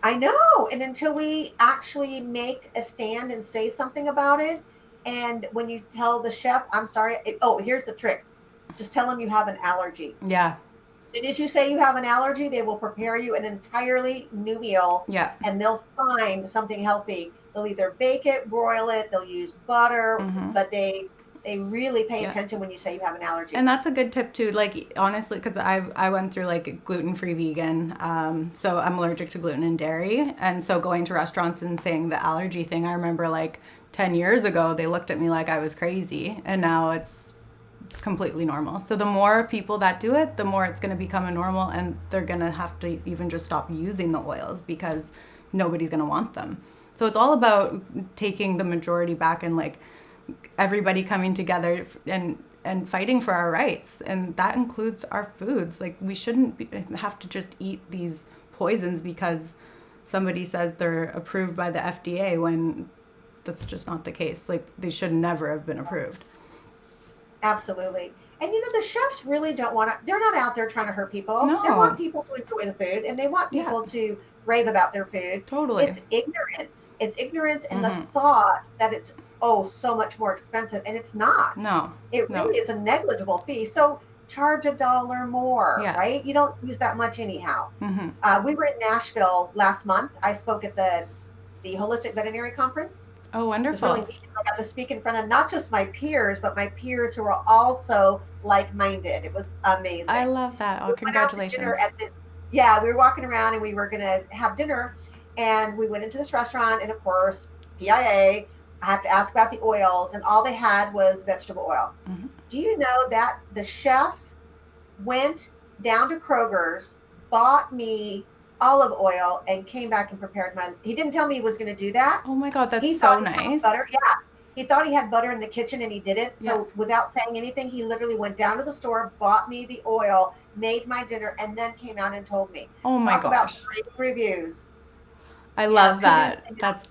I know. And until we actually make a stand and say something about it, And when you tell the chef, I'm sorry, here's the trick. Just tell them you have an allergy.
Yeah.
And as you say you have an allergy, they will prepare you an entirely new meal,
Yeah.
and they'll find something healthy. They'll either bake it, broil it, they'll use butter, but they really pay
Yeah.
attention when you say you have an allergy.
And that's a good tip too. Like honestly, because I went through like gluten-free vegan, so I'm allergic to gluten and dairy, and so going to restaurants and saying the allergy thing, I remember like 10 years ago they looked at me like I was crazy, and now it's completely normal. So the more people that do it, the more it's going to become a normal, and they're going to have to even just stop using the oils because nobody's going to want them. So it's all about taking the majority back and like everybody coming together and fighting for our rights, and that includes our foods. Like we shouldn't have to just eat these poisons because somebody says they're approved by the FDA when that's just not the case. Like they should never have been approved.
Absolutely. And the chefs really don't want to, they're not out there trying to hurt people. They want
No.
people to enjoy the food, and they want
Yeah,
people to rave about their food.
totally.
It's ignorance. It's ignorance in the thought that it's, oh, so much more expensive. And it's not.
No.
It
No.
really is a negligible fee. So charge $1 more,
Yeah.
right? You don't use that much anyhow.
Mm-hmm.
We were in Nashville last month. I spoke at the Holistic Veterinary Conference.
Oh,
It was really
wonderful.
neat. I got to speak in front of not just my peers, but my peers who are also like-minded. It was
I
amazing.
love that.
We
Oh,
went out to dinner
congratulations.
at this. Yeah, we were walking around and we were going to have dinner, and we went into this restaurant, and of course, PIA. I have to ask about the oils, and all they had was vegetable oil.
Mm-hmm.
Do you know that the chef went down to Kroger's, bought me olive oil, and came back and prepared my. He didn't tell me he was going to do that.
Oh my God, that's
He thought
so
he had
nice.
butter. Yeah. He thought he had butter in the kitchen and he didn't.
Yeah.
So without saying anything, he literally went down to the store, bought me the oil, made my dinner, and then came out and told me.
Oh my
Talk about
gosh.
great reviews.
I
Yeah,
love that.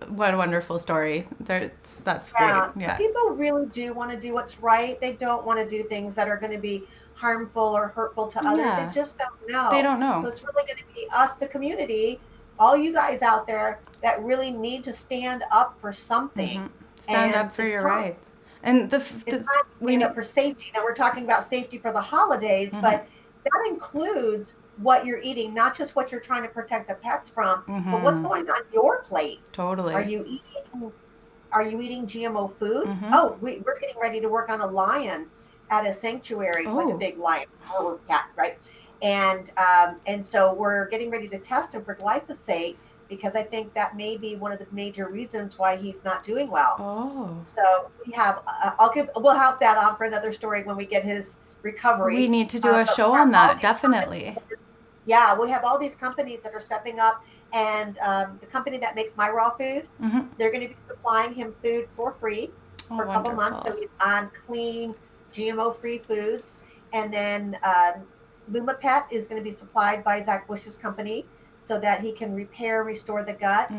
What a wonderful story. That's great.
yeah.
Yeah.
People really do want to do what's right. They don't want to do things that are going to be harmful or hurtful to others. They
Yeah.
just don't
They
know.
don't
So
know.
it's really going to be us, the community, all you guys out there that really need to stand up for something.
Stand
And
up for your rights. And
it's time to
we
stand
need.
up for safety. Now we're talking about safety for the holidays, but that includes what you're eating, not just what you're trying to protect the pets from, but what's going on your plate. Are
Totally.
you eating are you eating GMO foods? Oh, we're getting ready to work on a lion at a sanctuary, like a
Oh.
big lion or cat, right? And so we're getting ready to test him for glyphosate because I think that may be one of the major reasons why he's not doing well.
Oh.
So we have, we'll have that on for another story when we get his
We
recovery.
need to do a
But we
show
have
on
all
that,
these companies
definitely.
yeah, we have all these companies that are stepping up, and the company that makes my raw food, they're going to be supplying him food for free
Oh,
for a couple months, so
wonderful.
he's on clean, GMO-free foods. And then LumaPet is going to be supplied by Zach Bush's company so that he can repair, restore the gut.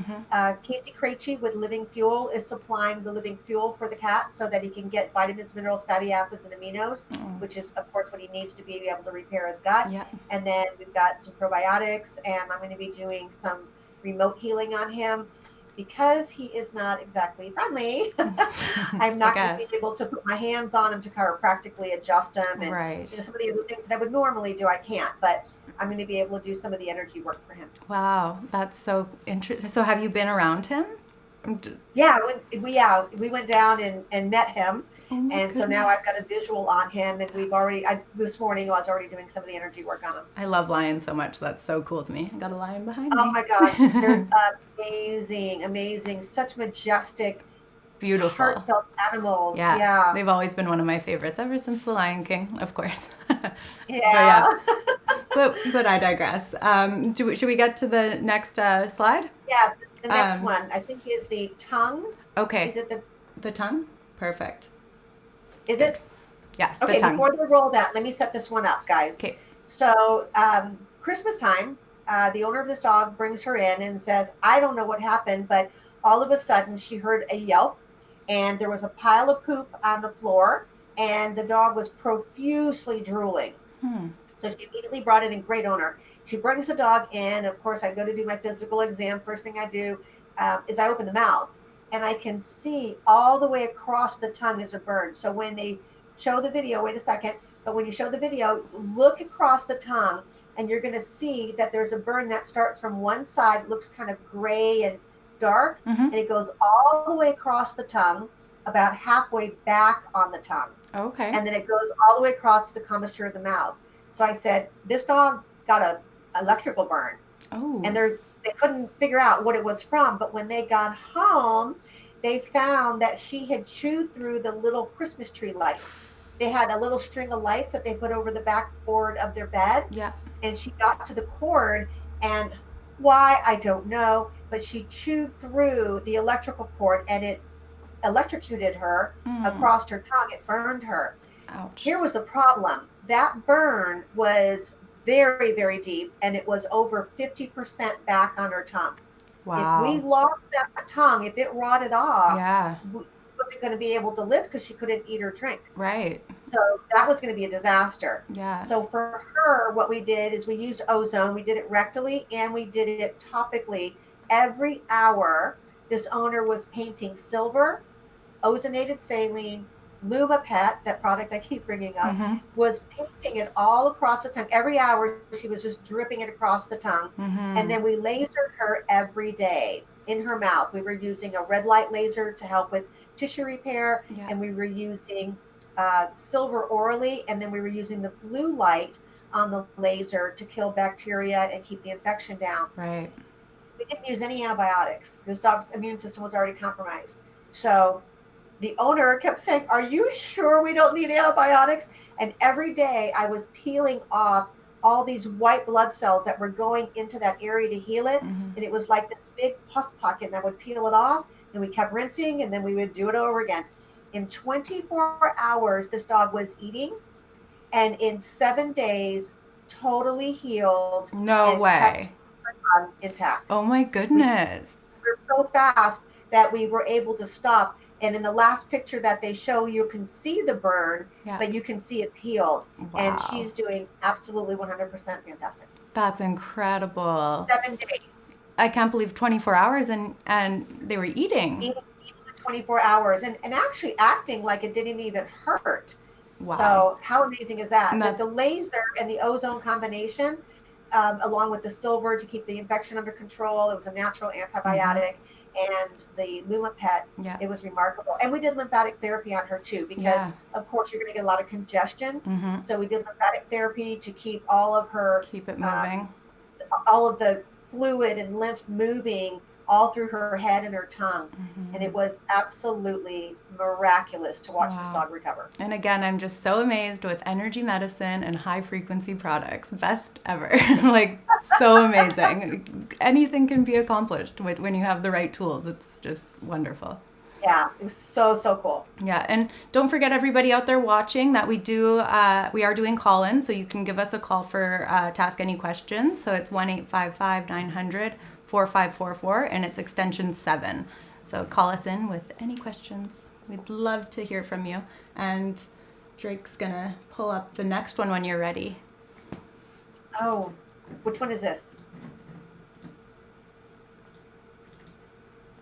Casey Krejci with Living Fuel is supplying the living fuel for the cat so that he can get vitamins, minerals, fatty acids, and aminos, which is, of course, what he needs to be able to repair his gut.
Yeah.
And then we've got some probiotics, and I'm going to be doing some remote healing on him because he is not exactly friendly. I'm not going to be able to put my hands on him to chiropractically adjust him, and
Right.
some of the other things that I would normally do, I can't. But I'm going to be able to do some of the energy work for him.
Wow, that's so interesting. So have you been around him?
Yeah, we went down and met him, and so now
Goodness.
I've got a visual on him, and this morning I was already doing some of the energy work on him.
I love lions so much. That's so cool to me. I got a lion behind
Oh
me.
my gosh, they're amazing, amazing, such majestic,
Beautiful.
heartfelt animals.
Yeah.
Yeah,
They've always been one of my favorites ever since The Lion King, of course. But
yeah.
but I digress. Should we get to the next slide?
Yes, the next one I think is the tongue.
Okay.
Is it
the tongue? Perfect.
Is
Good.
it?
Yeah, the
Okay,
tongue.
before they roll that, let me set this one up, guys.
Okay.
So, Christmas time, the owner of this dog brings her in and says, I don't know what happened, but all of a sudden she heard a yelp, and there was a pile of poop on the floor, and the dog was profusely drooling. So she immediately brought in a great owner. She brings the dog in. Of course, I go to do my physical exam. First thing I do is I open the mouth. and I can see all the way across the tongue is a burn. So when they show the video, wait a second, but when you show the video, look across the tongue and you're going to see that there's a burn that starts from one side, looks kind of gray and dark,
Mm-hmm.
and it goes all the way across the tongue, about halfway back on the tongue.
Okay.
And then it goes all the way across the commissure of the mouth. So I said, this dog got a electrical burn, and
Oh.
they couldn't figure out what it was from. But when they got home, they found that she had chewed through the little Christmas tree lights. They had a little string of lights that they put over the backboard of their bed,
Yeah.
and she got to the cord, and why I don't know, but she chewed through the electrical cord, and it electrocuted her
Mm.
across her tongue. It burned her.
Ouch.
Here was the problem. That burn was very, very deep, and it was over 50% back on her tongue. If we
Wow.
lost that tongue, if it rotted off,
Yeah.
wasn't going to be able to live because she couldn't eat or drink.
Right.
So that was going to be a disaster.
Yeah.
So for her, what we did is we used ozone. We did it rectally and we did it topically. Every hour, this owner was painting silver, ozonated saline, Lumapet, that product I keep bringing up,
Mm-hmm.
was painting it all across the tongue. Every hour, she was just dripping it across the tongue. And
Mm-hmm.
then we lasered her every day in her mouth. We were using a red light laser to help with tissue repair,
Yeah.
and we were using silver orally, and then we were using the blue light on the laser to kill bacteria and keep the infection down.
Right.
We didn't use any antibiotics. This dog's immune system was already compromised. So the owner kept saying, "Are you sure we don't need antibiotics?" And every day I was peeling off all these white blood cells that were going into that area to heal it.
Mm-hmm.
And it was like this big pus pocket, and I would peel it off, and we kept rinsing, and then we would do it over again. In 24 hours, this dog was eating, and in 7 days, totally healed
No
and kept
way.
her tongue intact.
Oh my
We
goodness.
were so fast that we were able to stop. And in the last picture that they show, you can see the burn,
Yeah.
but you can see it's healed. And
Wow.
she's doing absolutely 100% fantastic.
That's incredible.
7 days,
I can't believe 24 hours and they were eating.
even in 24 hours, and actually acting like it didn't even hurt.
Wow.
So, how amazing is that?
And
The
that's
laser and the ozone combination, along with the silver to keep the infection under control, it was a natural
mm-hmm.
antibiotic, and the Lumapet,
Yeah.
it was remarkable. And we did lymphatic therapy on her too, because
Yeah.
of course you're going to get a lot of congestion.
Mm-hmm.
So we did lymphatic therapy to keep all of her,
Keep it
um,
moving.
all of the fluid and lymph moving all through her head and her tongue. And
Mm-hmm.
it was absolutely miraculous to watch this
Wow.
dog recover.
And again, I'm just so amazed with energy medicine and high frequency products. Best ever. Like, so amazing. Anything can be accomplished when you have the right tools. It's just wonderful.
Yeah, it was so, so cool.
Yeah, and don't forget everybody out there watching that we are doing call-in, so you can give us a call for to ask any questions. So it's 1-855-900-4544, and it's extension 7. So call us in with any questions. We'd love to hear from you. And Drake's gonna pull up the next one when you're ready.
Oh, which one is this?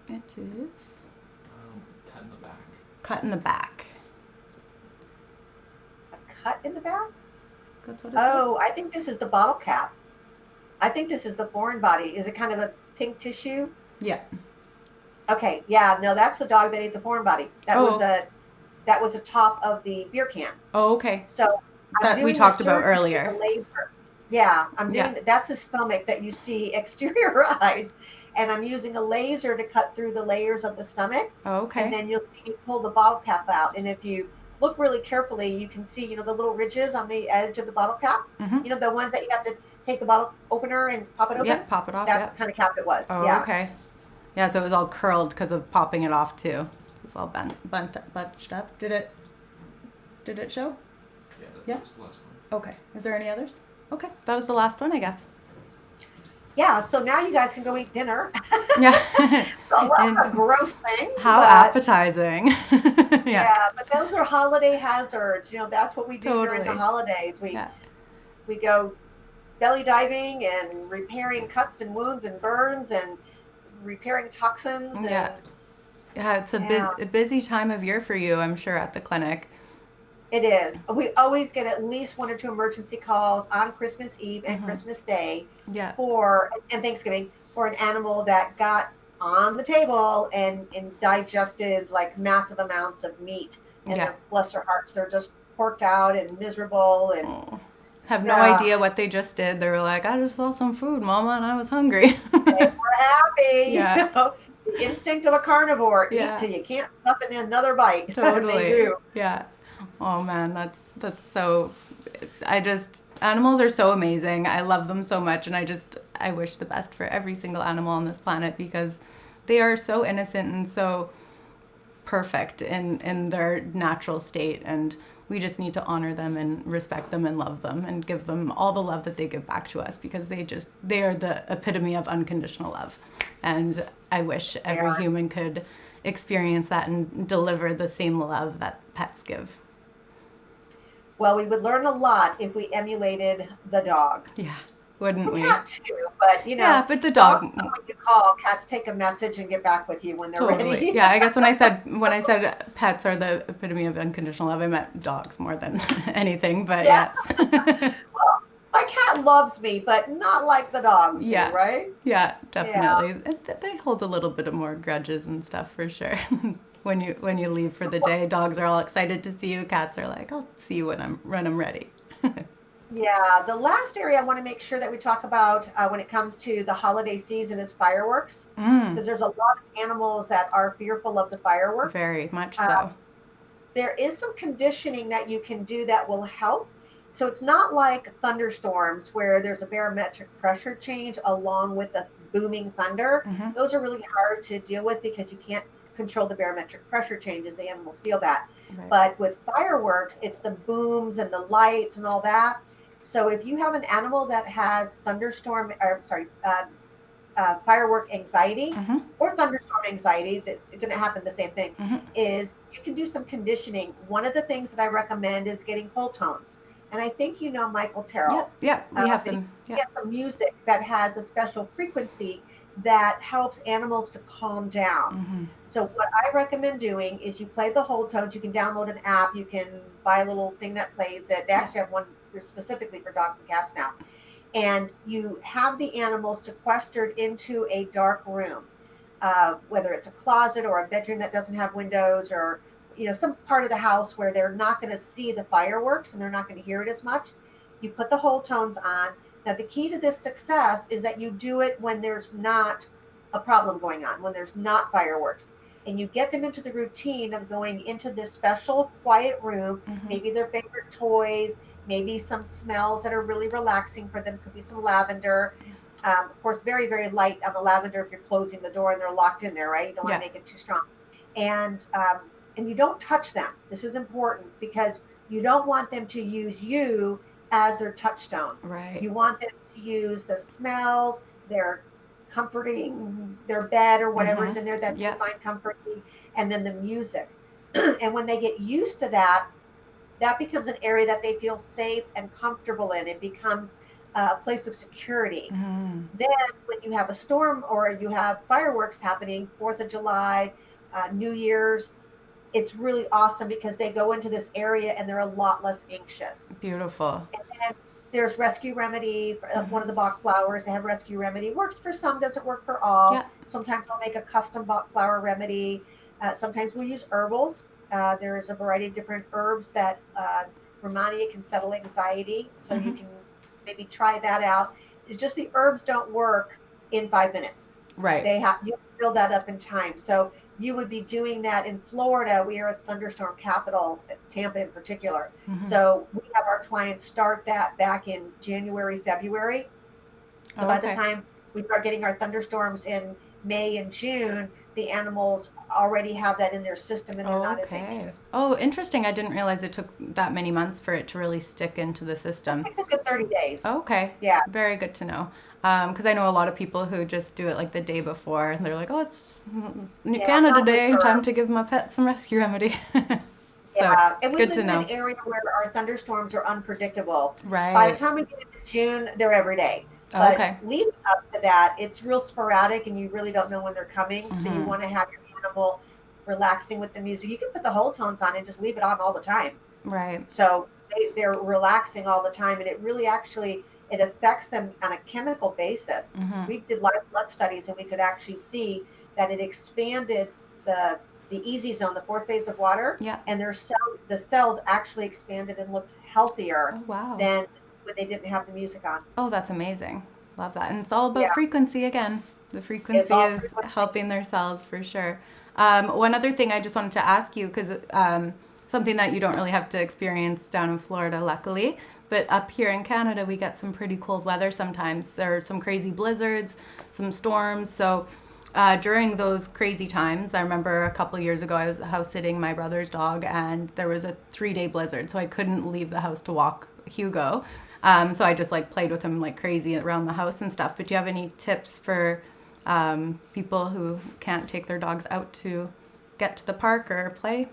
It is
Cut in the back.
cut in the back.
A cut in the back?
That's what it
Oh, I think this is the bottle cap. I think this is the foreign body. Is it kind of a pink tissue?
says. Yeah.
Okay, yeah, no, that's the dog that ate the foreign body.
Oh.
That was the top of the beer can.
Oh, okay.
So I'm
That we
doing the
talked about
surgery
earlier.
with the laser. Yeah, I'm
Yeah.
doing that's his stomach that you see exteriorized, and I'm using a laser to cut through the layers of the stomach,
Oh,
and
okay.
then you'll see me pull the bottle cap out. And if you look really carefully, you can see, the little ridges on the edge of the bottle cap.
Mm-hmm.
The ones that you have to take the bottle opener and pop it open.
Yeah, pop it off.
That's
Yeah.
the kind of cap it was.
Oh,
Yeah.
okay. Yeah, so it was all curled because of popping it off too. So it's all bunched up. Did it show?
Yeah,
Yeah.
that was the last one.
Okay. Is there any others? Okay, that was the last one, I guess.
Yeah, so now you guys can go eat dinner.
Yeah.
A lot
And
of gross things.
how
but,
appetizing. Yeah.
yeah, but those are holiday hazards. That's what we do during the
Totally.
holidays.
Yeah.
We go belly diving and repairing cuts and wounds and burns and repairing toxins.
Yeah.
And
Yeah, it's
Yeah.
a busy time of year for you, I'm sure, at the clinic.
It is. We always get at least one or two emergency calls on Christmas Eve and Christmas Day
Yeah.
for and Thanksgiving for an animal that got on the table and digested like massive amounts of meat. And
Yeah.
they're, bless their hearts, they're just porked out and miserable and
Oh. Have no
uh,
idea what they just did. They were like, I just saw some food, Mama, and I was hungry.
they were happy.
Yeah.
The instinct of a carnivore, eat
Yeah.
till you can't stuff it in another bite. And they
Totally.
do.
Yeah. Oh man, that's so I just animals are so amazing. I love them so much and I wish the best for every single animal on this planet because they are so innocent and so perfect in their natural state and we just need to honor them and respect them and love them and give them all the love that they give back to us because they are the epitome of unconditional love. And I wish
They
every
are.
human could experience that and deliver the same love that pets give.
Well, we would learn a lot if we emulated the dog.
Yeah, wouldn't
The
we?
cat too, but
Yeah, but the
dogs
dog
know when you call. Cats take a message and get back with you when they're
totally.
ready.
Yeah, I guess when I said pets are the epitome of unconditional love, I meant dogs more than anything, but
Yeah.
yes.
Well, my cat loves me, but not like the dogs do,
Yeah.
right?
Yeah,
Yeah.
definitely. They hold a little bit of more grudges and stuff for sure. When you leave for
So,
the day, dogs are all excited to see you. Cats are like, I'll see you when I'm ready.
yeah, the last area I want to make sure that we talk about when it comes to the holiday season is fireworks,
Mm,
because there's a lot of animals that are fearful of the fireworks.
very much
Uh,
so.
there is some conditioning that you can do that will help. So it's not like thunderstorms where there's a barometric pressure change along with the booming thunder.
Hmm.
Those are really hard to deal with because you can't control the barometric pressure changes. The animals feel that.
Right.
But with fireworks, it's the booms and the lights and all that. So if you have an animal that has firework anxiety
Hmm.
or thunderstorm anxiety, that's going to happen the same thing,
Hmm.
is you can do some conditioning. One of the things that I recommend is getting whole tones. And I think you know Michael
Yeah,
Terrell.
yeah, we have
But he
them. Yeah.
gets some music that has a special frequency that helps animals to calm down.
Hmm.
So what I recommend doing is you play the whole tones. You can download an app. You can buy a little thing that plays it. They
Yeah.
actually have one specifically for dogs and cats now, and you have the animals sequestered into a dark room, whether it's a closet or a bedroom that doesn't have windows, or some part of the house where they're not going to see the fireworks and they're not going to hear it as much. You put the whole tones on. Now the key to this success is that you do it when there's not a problem going on, when there's not fireworks, and you get them into the routine of going into this special quiet room,
Hmm.
maybe their favorite toys, maybe some smells that are really relaxing for them. Could be some lavender. Of course, very, very light on the lavender if you're closing the door and they're locked in there, right? You don't want to
Yeah.
make it too strong. And you don't touch them. This is important because you don't want them to use you as their touchstone.
Right.
You want them to use the smells, their comforting, their bed or
Hmm.
whatever's in there that they
Yeah.
find comforting, and then the music. And when they get used to that, that becomes an area that they feel safe and comfortable in. It becomes a place of security.
Hmm.
Then, when you have a storm or you have fireworks happening, 4th of July, New Year's, it's really awesome because they go into this area and they're a lot less anxious.
Beautiful.
And there's Rescue Remedy, one of the
Hmm.
Bach flowers. They have Rescue Remedy. Works for some, doesn't work for all.
Yeah.
Sometimes I'll make a custom Bach flower remedy. Sometimes we use herbals. There's a variety of different herbs that Romania can settle anxiety. So you
Hmm.
can maybe try that out. It's just the herbs don't work in 5 minutes.
Right.
You have to build that up in time. So you would be doing that in Florida. We are a thunderstorm capital, Tampa in particular.
Hmm.
So we have our clients start that back in January, February. So
Oh,
by the
okay.
time we start getting our thunderstorms in May and June, the animals already have that in their system and they're not as
Okay.
anxious.
Oh, interesting. I didn't realize it took that many months for it to really stick into the system.
It takes a good 30 days.
Okay.
Yeah.
Very good to know. Because I know a lot of people who just do it like the day before, and they're like, "Oh, it's New
Yeah.
Canada
Not with
Day. Time to
herbs.
give my pet some rescue remedy." So
Yeah, and we
good to
live in an
know.
area where our thunderstorms are unpredictable. By the
Right.
time we get into June, they're every day.
Oh,
But
okay.
leading up to that, it's real sporadic and you really don't know when they're coming. So you
Hmm.
want to have your animal relaxing with the music. You can put the whole tones on and just leave it on all the time.
Right.
So they're relaxing all the time, and it really actually it affects them on a chemical basis.
Mm-hmm.
We did live blood studies, and we could actually see that it expanded the the easy zone, the fourth phase of water,
Yeah.
and the cells actually expanded and looked healthier
Oh, wow.
than when they didn't have the music on.
Oh, that's amazing. Love that. And it's all about
Yeah,
frequency again. The
it's
frequency
all
is
frequency.
helping their cells for sure. One other thing I just wanted to ask you, because something that you don't really have to experience down in Florida, luckily, but up here in Canada, we get some pretty cold weather sometimes. There are some crazy blizzards, some storms. So during those crazy times, I remember a couple years ago, I was house sitting my brother's dog, and there was a 3-day blizzard, so I couldn't leave the house to walk Hugo. So I just like played with him like crazy around the house and stuff. But do you have any tips for people who can't take their dogs out to get to the park or play?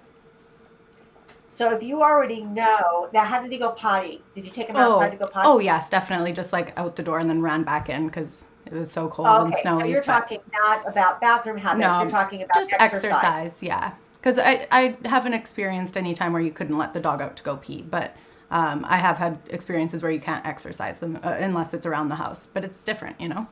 So if you already know, now how did he go potty? Did you take him outside
Oh,
to go potty?
oh yes, definitely. Just like out the door and then ran back in because it was so cold and
Okay, so
snowy.
you're
But
talking not about bathroom habits, you're
no,
talking about
just
exercise.
exercise, yeah. Because I haven't experienced any time where you couldn't let the dog out to go pee, but I have had experiences where you can't exercise them unless it's around the house. But it's different, you know?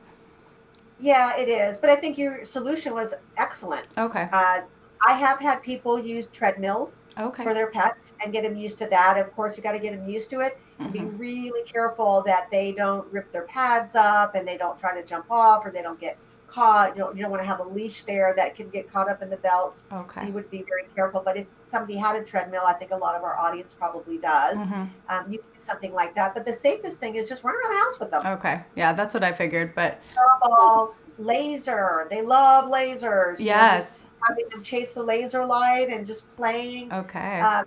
Yeah, it is. But I think your solution was excellent.
Okay.
Uh, I have had people use treadmills
Okay.
for their pets and get them used to that. Of course, you got to get them used to it and be
Mm-hmm.
really careful that they don't rip their pads up and they don't try to jump off or they don't get caught. You don't want to have a leash there that can get caught up in the belts. So
Okay.
you would be very careful. But if somebody had a treadmill, I think a lot of our audience probably does.
Mm-hmm.
You can do something like that. But the safest thing is just run around the house with them.
Okay. Yeah, that's what I figured. But
Ball, laser. They love lasers. Just
yes.
having them chase the laser light and just playing.
Okay.
Uh,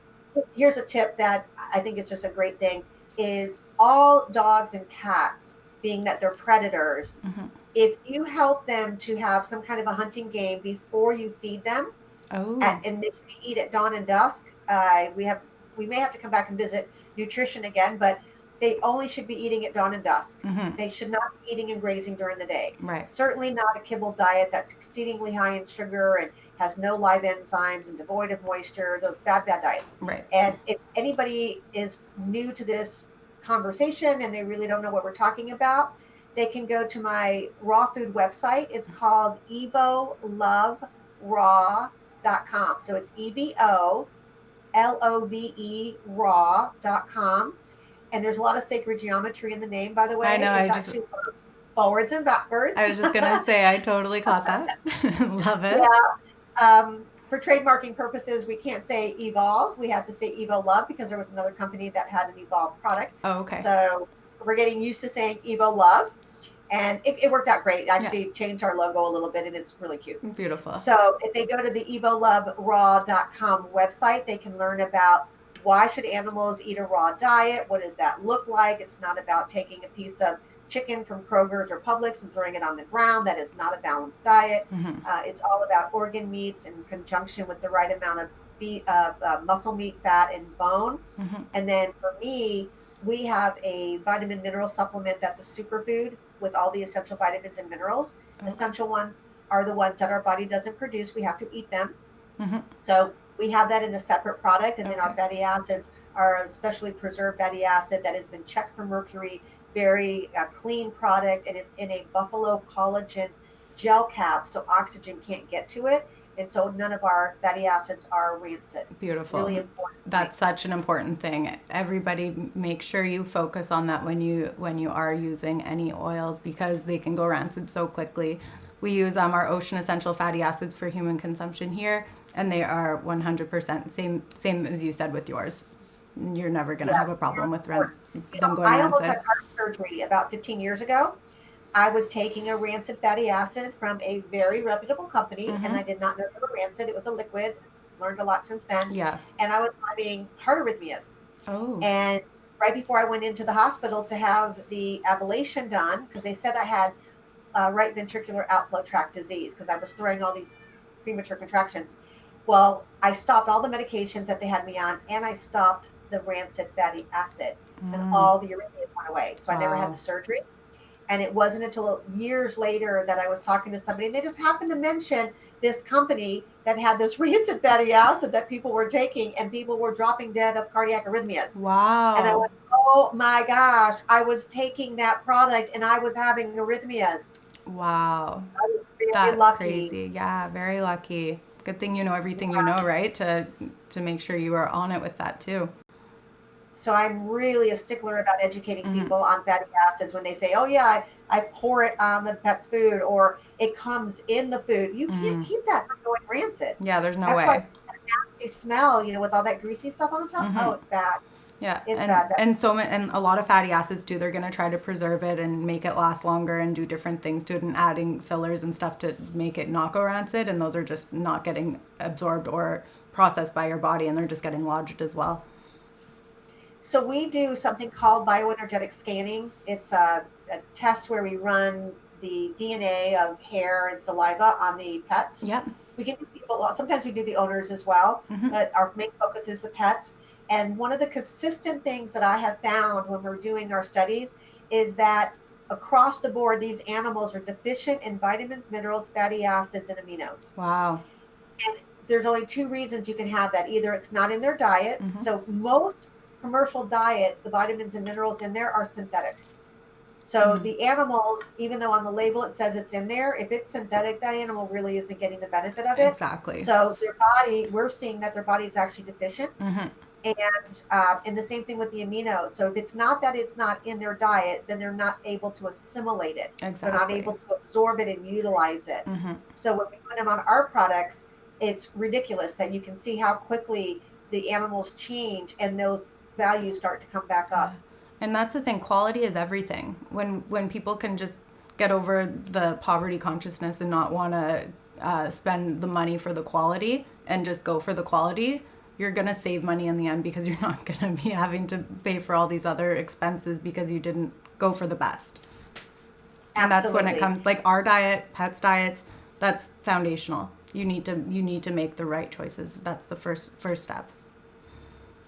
Here's a tip that I think is just a great thing: is all dogs and cats, being that they're predators.
Mm-hmm.
If you help them to have some kind of a hunting game before you feed them,
Oh.
and make sure you eat at dawn and dusk. We may have to come back and visit nutrition again, but they only should be eating at dawn and dusk.
Mm-hmm.
They should not be eating and grazing during the day.
Right.
Certainly not a kibble diet that's exceedingly high in sugar and has no live enzymes and devoid of moisture. Those bad diets.
Right.
And if anybody is new to this conversation and they really don't know what we're talking about, they can go to my raw food website. It's called EvoLoveRaw.com. So it's EVOLOVE raw.com. And there's a lot of sacred geometry in the name, by the
I know.
way. It's actually forwards and backwards.
I was just gonna say I totally caught that. Love it.
Yeah. For trademarking purposes, we can't say evolve. We have to say Evo Love because there was another company that had an evolved product.
Oh, okay.
So we're getting used to saying Evo Love. And it worked out great. It
Yeah.
actually changed our logo a little bit and it's really cute.
Beautiful.
So if they go to the EvoLoveRaw.com website, they can learn about why should animals eat a raw diet? What does that look like? It's not about taking a piece of chicken from Kroger's or Publix and throwing it on the ground. That is not a balanced diet.
Mm-hmm.
It's all about organ meats in conjunction with the right amount of muscle meat, fat, and bone.
Mm-hmm.
And then for me, we have a vitamin mineral supplement that's a superfood with all the essential vitamins and minerals.
Okay.
Essential ones are the ones that our body doesn't produce. We have to eat them.
Mm-hmm.
So we have that in a separate product. And then our
Okay.
fatty acids are a specially preserved fatty acid that has been checked for mercury, very clean product. And it's in a buffalo collagen gel cap. So oxygen can't get to it. And so none of our fatty acids are rancid.
Beautiful.
Really important.
That's such an important thing. Everybody make sure you focus on that when you are using any oils because they can go rancid so quickly. We use our Ocean Essential Fatty Acids for human consumption here, and they are 100% same as you said with yours. You're never going to have a problem with them going
I almost
rancid.
had heart surgery about 15 years ago. I was taking a rancid fatty acid from a very reputable company, and I did not know they were rancid. It was a liquid. Learned a lot since then.
Yeah.
And I was having heart arrhythmias.
Oh.
And right before I went into the hospital to have the ablation done, because they said I had right ventricular outflow tract disease, because I was throwing all these premature contractions. Well, I stopped all the medications that they had me on, and I stopped the rancid fatty acid, and all the arrhythmias went away. So I never had
Wow.
the surgery. And it wasn't until years later that I was talking to somebody, and they just happened to mention this company that had this rancid fatty acid that people were taking, and people were dropping dead of cardiac arrhythmias. And I
Wow.
went, oh my gosh, I was taking that product and I was having arrhythmias.
Wow.
I was very
That's
lucky.
crazy. Yeah, very lucky. Good thing you know everything you know, right? To make sure you are on it with that too.
So I'm really a stickler about educating
Hmm.
people on fatty acids when they say, oh, yeah, I pour it on the pet's food or it comes in the food. You can't
Hmm.
keep that from going rancid.
Yeah, there's no
That's why
way.
that nasty smell, with all that greasy stuff on the top.
Hmm.
Oh, it's bad.
Yeah,
It's bad.
and a lot of fatty acids too. They're gonna try to preserve it and make it last longer and do different things to it and adding fillers and stuff to make it not go rancid. And those are just not getting absorbed or processed by your body, and they're just getting lodged as well.
So we do something called bioenergetic scanning. It's a test where we run the DNA of hair and saliva on the pets.
Yep.
We can do people, well, sometimes we do the owners as well,
Hmm.
but our main focus is the pets. And one of the consistent things that I have found when we're doing our studies is that across the board, these animals are deficient in vitamins, minerals, fatty acids, and aminos.
Wow.
And there's only two reasons you can have that. Either it's not in their diet.
Hmm.
So most commercial diets, the vitamins and minerals in there are synthetic. So
Hmm.
the animals, even though on the label it says it's in there, if it's synthetic, that animal really isn't getting the benefit of it.
Exactly.
So their body, we're seeing that their body is actually deficient.
Hmm.
And the same thing with the aminos. So if it's not that it's not in their diet, then they're not able to assimilate it. They're not
Exactly.
able to absorb it and utilize it.
Hmm.
So when we put them on our products, it's ridiculous that you can see how quickly the animals change and those values start to come back
Yeah.
up.
And that's the thing. Quality is everything. When people can just get over the poverty consciousness and not want to spend the money for the quality and just go for the quality, you're gonna save money in the end because you're not gonna be having to pay for all these other expenses because you didn't go for the best. And that's when it
Absolutely.
comes like our diet, pets' diets. That's foundational. You need to make the right choices. That's the first step.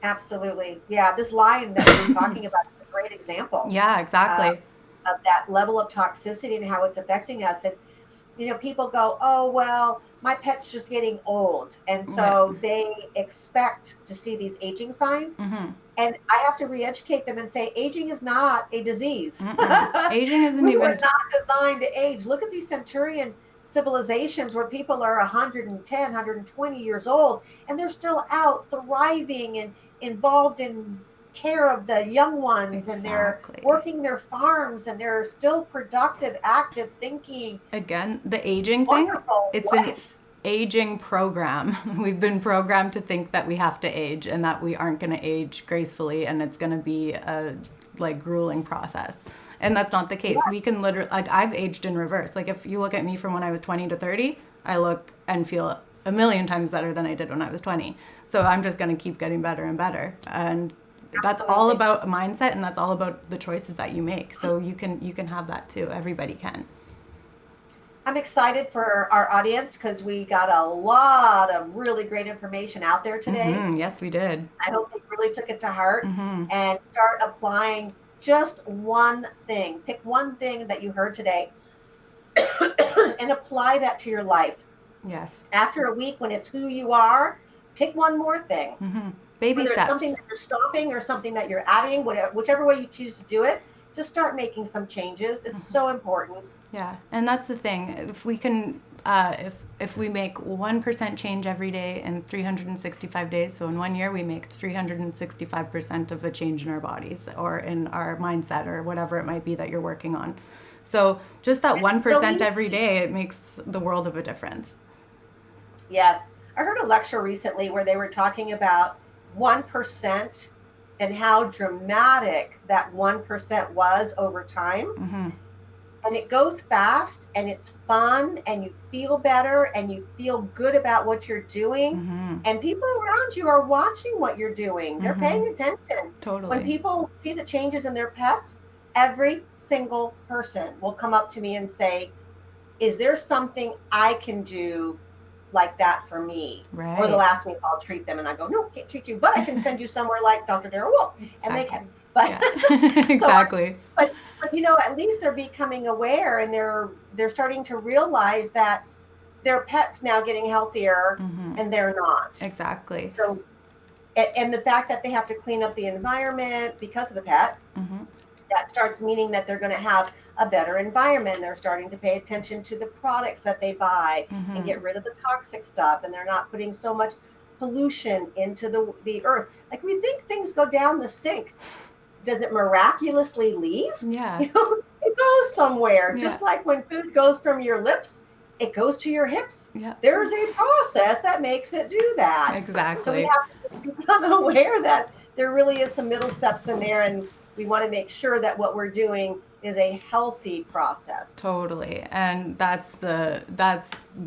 Absolutely. Yeah, this line that we've been talking about is a great example
Yeah,
uh,
exactly.
of that level of toxicity and how it's affecting us. And people go, oh, well, my pet's just getting old. And
Yeah.
so they expect to see these aging signs.
Mhm.
And I have to re educate them and say, aging is not a disease.
Mm-mm. Aging isn't
We were
even.
not designed to age. Look at these centurion civilizations where people are 110, 120 years old, and they're still out thriving and involved in care of the young ones, and they're
Exactly.
working their farms, and they're still productive, active, thinking,
Again, the aging thing,
wonderful
it's an
life.
aging program. We've been programmed to think that we have to age and that we aren't going to age gracefully and it's going to be a like grueling process. And that's not the case. We can literally like I've aged in reverse. Like if you look at me from when I was 20 to 30, I look and feel a million times better than I did when I was 20. So I'm just going to keep getting better and better. And that's all
Absolutely.
about mindset and that's all about the choices that you make. So you can have that too. Everybody can.
I'm excited for our audience because we got a lot of really great information out there today.
Yes, we did.
I hope they really took it to heart
Hmm.
and start applying just one thing. Pick one thing that you heard today and apply that to your life.
Yes.
After a week, when it's who you are, pick one more thing.
Baby
Whether it's something
steps.
that you're stopping or something that you're adding, whichever way you choose to do it, just start making some changes. It's so important.
Yeah, and that's the thing. If we can, if we make 1% change every day in 365 days, so in 1 year we make 365% of a change in our bodies or in our mindset or whatever it might be that you're working on. So just that
And it's so
1%
easy.
every day, it makes the world of a difference.
Yes. I heard a lecture recently where they were talking about 1% and how dramatic that 1% was over time.
Hmm.
And it goes fast and it's fun and you feel better and you feel good about what you're doing.
Hmm.
And people around you are watching what you're doing, they're
Hmm.
paying attention. When
Totally.
people see the changes in their pets, every single person will come up to me and say, is there something I can do like that for me? Or they'll
Right.
ask me if I'll treat them, and I go, no, can't treat you, but I can send you somewhere like Dr. Darrell Wolfe, and they
Exactly.
can. But
Yeah.
so,
Exactly.
but But at least they're becoming aware, and they're starting to realize that their pet's now getting healthier and they're not.
Exactly.
So, and the fact that they have to clean up the environment because of the pet, that starts meaning that they're going to have a better environment. They're starting to pay attention to the products that they buy and get rid of the toxic stuff, and they're not putting so much pollution into the earth. Like, we think things go down the sink. Does it miraculously leave?
Yeah.
It goes somewhere.
Yeah.
Just like when food goes from your lips, it goes to your hips.
Yeah.
There's a process that makes it do that.
Exactly.
So we have to become aware that there really is some middle steps in there, and we want to make sure that what we're doing is a healthy process.
Totally. And that's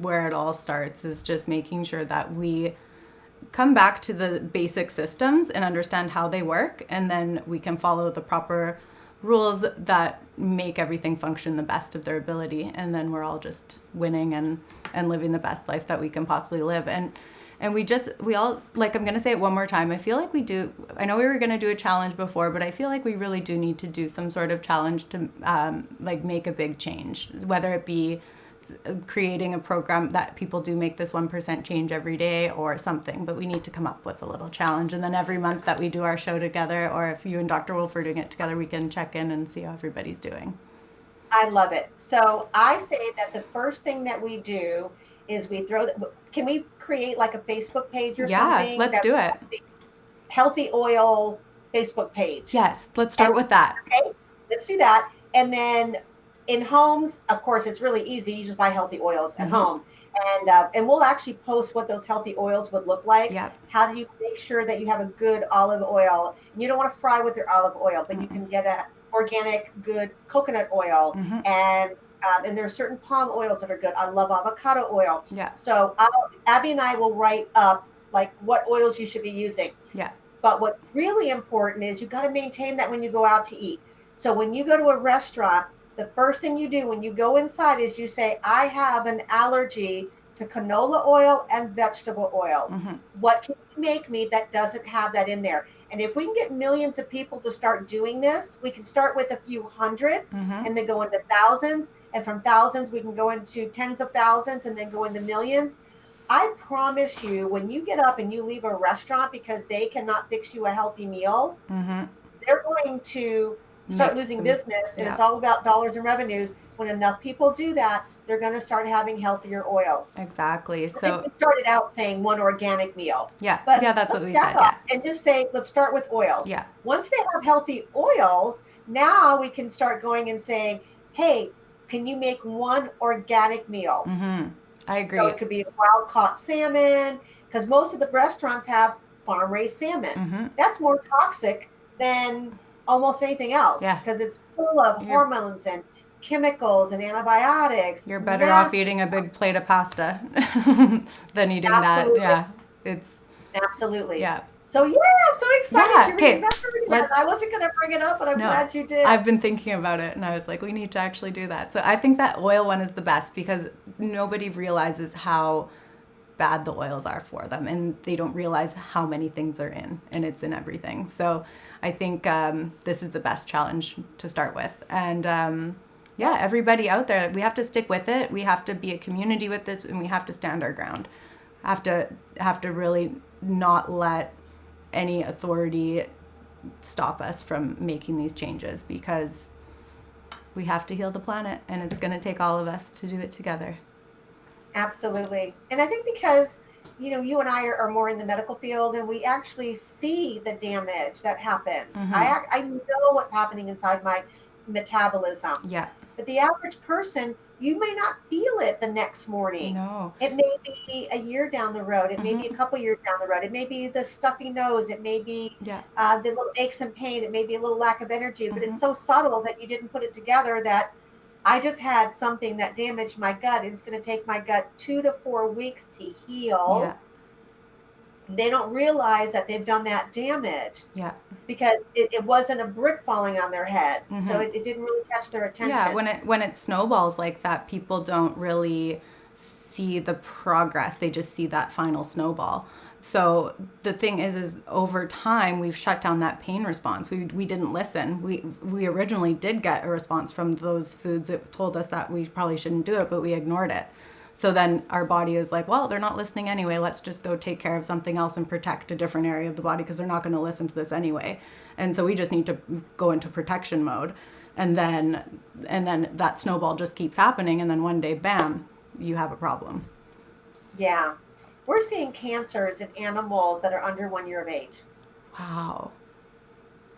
where it all starts, is just making sure that we come back to the basic systems and understand how they work, and then we can follow the proper rules that make everything function the best of their ability, and then we're all just winning and living the best life that we can possibly live. And we all, like, I'm going to say it one more time, I feel like I know we were going to do a challenge before, but I feel like we really do need to do some sort of challenge to make a big change, whether it be creating a program that people do make this 1% change every day or something, but we need to come up with a little challenge. And then every month that we do our show together, or if you and Dr. Wolfe are doing it together, we can check in and see how everybody's doing.
I love it. So I say that the first thing that we do is can we create like a Facebook page or something?
Yeah, let's do it.
Healthy oil Facebook page.
Yes, let's start with that.
Okay, let's do that. And then in homes, of course, it's really easy. You just buy healthy oils at home. And we'll actually post what those healthy oils would look like.
Yep.
How do you make sure that you have a good olive oil? You don't want to fry with your olive oil, but you can get a organic, good coconut oil. And there are certain palm oils that are good. I love avocado oil.
Yeah.
So Abby and I will write up like what oils you should be using.
Yeah.
But what's really important is you got to maintain that when you go out to eat. So when you go to a restaurant, the first thing you do when you go inside is you say, I have an allergy to canola oil and vegetable oil. What can you make me that doesn't have that in there? And if we can get millions of people to start doing this, we can start with a few hundred and then go into thousands. And from thousands, we can go into tens of thousands and then go into millions. I promise you, when you get up and you leave a restaurant because they cannot fix you a healthy meal, they're going to start losing business, and it's all about dollars and revenues. When enough people do that, they're going to start having healthier oils.
Exactly.
So I think we started out saying one organic meal.
Yeah,
but
that's what we said. Yeah.
And just say, let's start with oils.
Yeah.
Once they have healthy oils, now we can start going and saying, hey, can you make one organic meal?
I agree.
So it could be wild caught salmon, because most of the restaurants have farm raised salmon. That's more toxic than almost anything else, because it's full of hormones and chemicals and antibiotics.
You're better off eating a big plate of pasta than eating that. Yeah, it's
absolutely.
Yeah.
So yeah, I'm so excited.
Yeah,
I wasn't going to bring it up, but I'm glad you did.
I've been thinking about it, and I was like, we need to actually do that. So I think that oil one is the best, because nobody realizes how bad the oils are for them, and they don't realize how many things are in, and it's in everything. So I think this is the best challenge to start with. And everybody out there, we have to stick with it. We have to be a community with this, and we have to stand our ground. Have to really not let any authority stop us from making these changes, because we have to heal the planet, and it's going to take all of us to do it together. Absolutely.
And I think because, you and I are more in the medical field, and we actually see the damage that happens. I know what's happening inside my metabolism.
Yeah.
But the average person, you may not feel it the next morning.
No.
It may be a year down the road. It may be a couple years down the road. It may be the stuffy nose. It may be the little aches and pain. It may be a little lack of energy. But it's so subtle that you didn't put it together that I just had something that damaged my gut. It's going to take my gut 2 to 4 weeks to heal.
Yeah.
They don't realize that they've done that damage.
Yeah.
Because it wasn't a brick falling on their head. So it didn't really catch their attention.
Yeah, when it snowballs like that, people don't really see the progress. They just see that final snowball. So the thing is over time we've shut down that pain response. We didn't listen. We originally did get a response from those foods that told us that we probably shouldn't do it, but we ignored it. So then our body is like, well, they're not listening anyway. Let's just go take care of something else and protect a different area of the body because they're not going to listen to this anyway. And so we just need to go into protection mode. And then that snowball just keeps happening. And then one day, bam, you have a problem.
Yeah. We're seeing cancers in animals that are under 1 year of age.
Wow.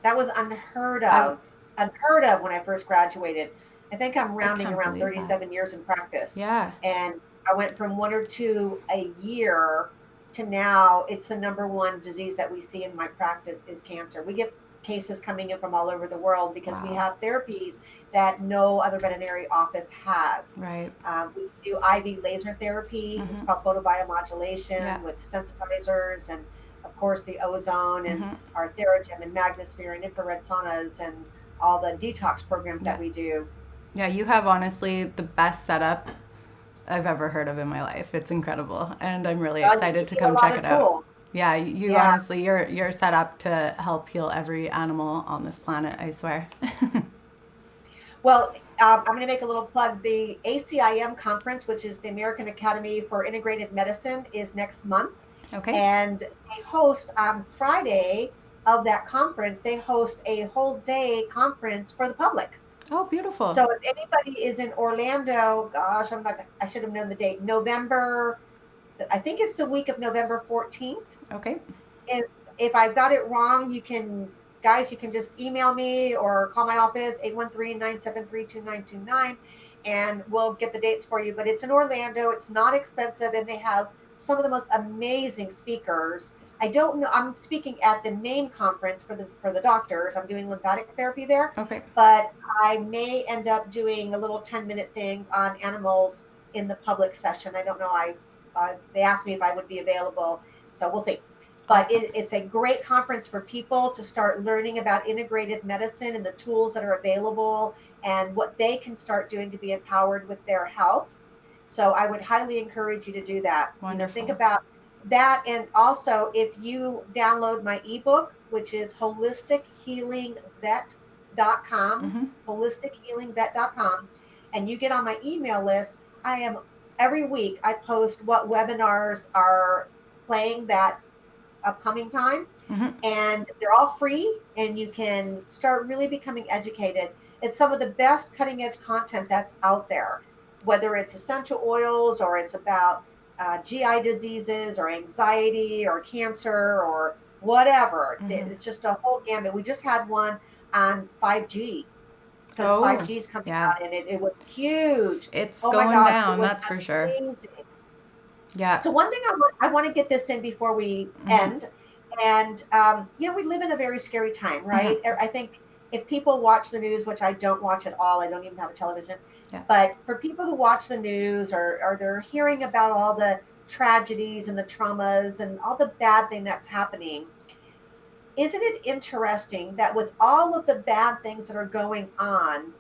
That was unheard
I,
of. Unheard of when I first graduated. I think I'm
I
rounding
can't
around
believe that.
37 years in practice.
Yeah.
And I went from 1 or 2 a year to now it's the number one disease that we see in my practice is cancer. We get cases coming in from all over the world because we
Wow.
have therapies that no other veterinary office has.
Right.
We do IV laser therapy. It's called photobiomodulation
Yeah.
with sensitizers and, of course, the ozone and
Mm-hmm.
our Theragen and Magnosphere and infrared saunas and all the detox programs
Yeah.
that we do.
Yeah, you have honestly the best setup I've ever heard of in my life. It's incredible, and I'm really excited to
You get a
come
lot
check
of
it out.
tools.
Yeah, you
Yeah.
honestly, you're set up to help heal every animal on this planet. I swear.
Well, I'm going to make a little plug. The ACIM conference, which is the American Academy for Integrated Medicine, is next month.
Okay.
And they host on Friday of that conference, they host a whole day conference for the public.
Oh, beautiful.
So if anybody is in Orlando, gosh, I should have known the date. I think it's the week of November 14th.
Okay.
If I've got it wrong, you can just email me or call my office 813-973-2929 and we'll get the dates for you. But it's in Orlando. It's not expensive and they have some of the most amazing speakers. I don't know. I'm speaking at the main conference for the doctors. I'm doing lymphatic therapy there.
Okay.
But I may end up doing a little 10-minute thing on animals in the public session. I don't know. They asked me if I would be available, so we'll see. But
Awesome.
it's a great conference for people to start learning about integrated medicine and the tools that are available and what they can start doing to be empowered with their health. So I would highly encourage you to do that.
Wonderful.
Think about that. And also, if you download my ebook, which is holistichealingvet.com, holistichealingvet.com, and you get on my email list, every week I post what webinars are playing that upcoming time, and they're all free and you can start really becoming educated. It's some of the best cutting edge content that's out there, whether it's essential oils or it's about GI diseases or anxiety or cancer or whatever. It's just a whole gamut. We just had one on 5G because 5G is coming out and it was huge.
It's
oh
going
my gosh,
down, that's for sure. Yeah.
So one thing I want to get this in before we end, and we live in a very scary time, right? I think if people watch the news, which I don't watch at all, I don't even have a television, but for people who watch the news or they're hearing about all the tragedies and the traumas and all the bad thing that's happening, isn't it interesting that with all of the bad things that are going on,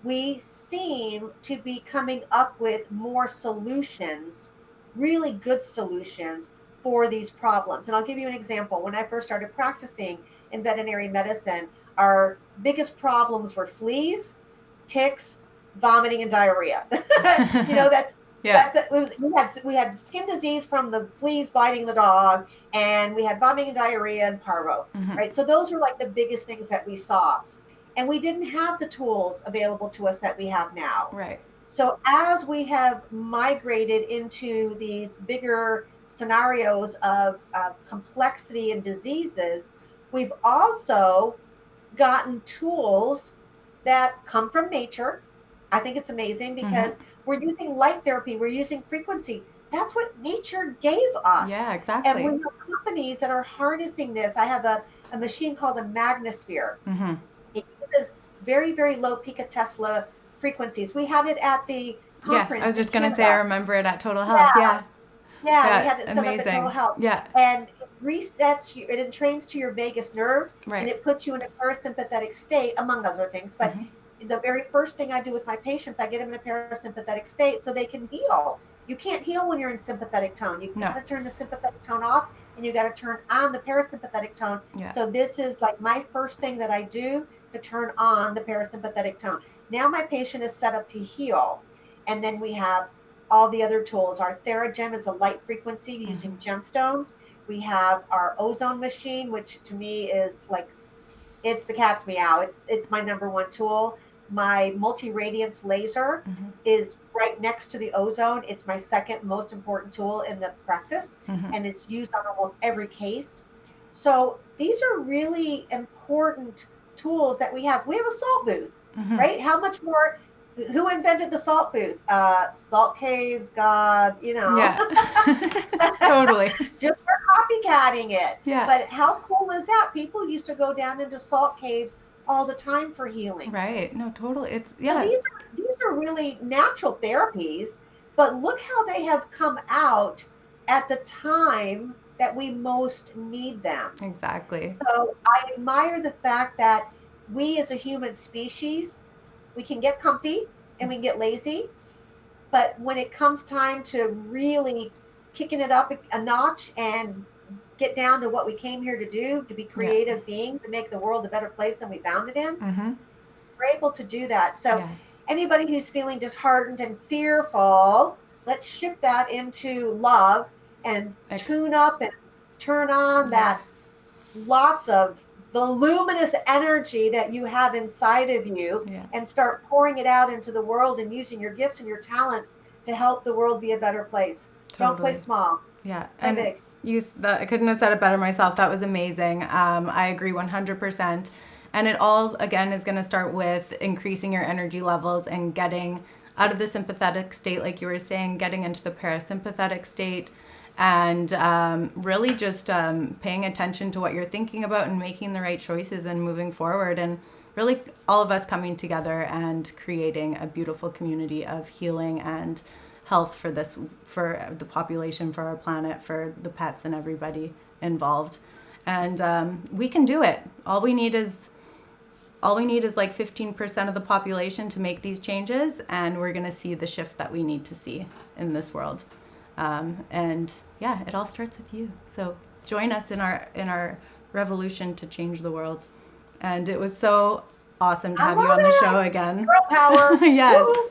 we seem to be coming up with more solutions, really good solutions for these problems. And I'll give you an example. When I first started practicing in veterinary medicine, our biggest problems were fleas, ticks, vomiting, and diarrhea. We had skin disease from the fleas biting the dog, and we had vomiting and diarrhea and parvo, right? So those were like the biggest things that we saw. And we didn't have the tools available to us that we have now.
Right.
So as we have migrated into these bigger scenarios of complexity and diseases, we've also gotten tools that come from nature. I think it's amazing because we're using light therapy, we're using frequency. That's what nature gave us.
Yeah, exactly.
And we have companies that are harnessing this. I have a machine called a Magnosphere. It uses very, very low picotesla frequencies. We had it at the conference.
Yeah, I was just going to say, I remember it at Total Health.
Yeah, we had it set
amazing.
up at Total Health.
Yeah.
And it resets you, it entrains to your vagus nerve,
right.
and it puts you in a parasympathetic state, among other things. But the very first thing I do with my patients, I get them in a parasympathetic state so they can heal. You can't heal when you're in sympathetic tone. You
No.
got to turn the sympathetic tone off, and you got to turn on the parasympathetic tone.
Yeah.
So this is like my first thing that I do to turn on the parasympathetic tone. Now my patient is set up to heal. And then we have all the other tools. Our TheraGem is a light frequency using gemstones. We have our ozone machine, which to me is like, it's the cat's meow. It's my number one tool. My multi-radiance laser is right next to the ozone. It's my second most important tool in the practice, and it's used on almost every case. So these are really important tools that we have. We have a salt booth, right? How much more? Who invented the salt booth? Salt caves, God,
Yeah. Totally.
just for copycatting it.
Yeah.
But how cool is that? People used to go down into salt caves all the time for healing.
Right. No, totally. It's,
So
yeah.
these are really natural therapies, but look how they have come out at the time that we most need them.
Exactly.
So I admire the fact that we as a human species, we can get comfy and we can get lazy, but when it comes time to really kicking it up a notch and get down to what we came here to do, to be creative beings and make the world a better place than we found it in, we're able to do that. So anybody who's feeling disheartened and fearful, let's shift that into love and tune up and turn on that lots of voluminous energy that you have inside of you and start pouring it out into the world and using your gifts and your talents to help the world be a better place. Don't play small.
Yeah.
Play big.
I couldn't have said it better myself. That was amazing. I agree 100%. And it all, again, is going to start with increasing your energy levels and getting out of the sympathetic state, like you were saying, getting into the parasympathetic state, and really just paying attention to what you're thinking about and making the right choices and moving forward. And really all of us coming together and creating a beautiful community of healing and health for the population, for our planet, for the pets and everybody involved. And we can do it. All we need is like 15% of the population to make these changes, and we're going to see the shift that we need to see in this world. And yeah, it all starts with you. So join us in our revolution to change the world. And it was so awesome to have you on the show again.
Girl power.
Yes.
Woo-hoo.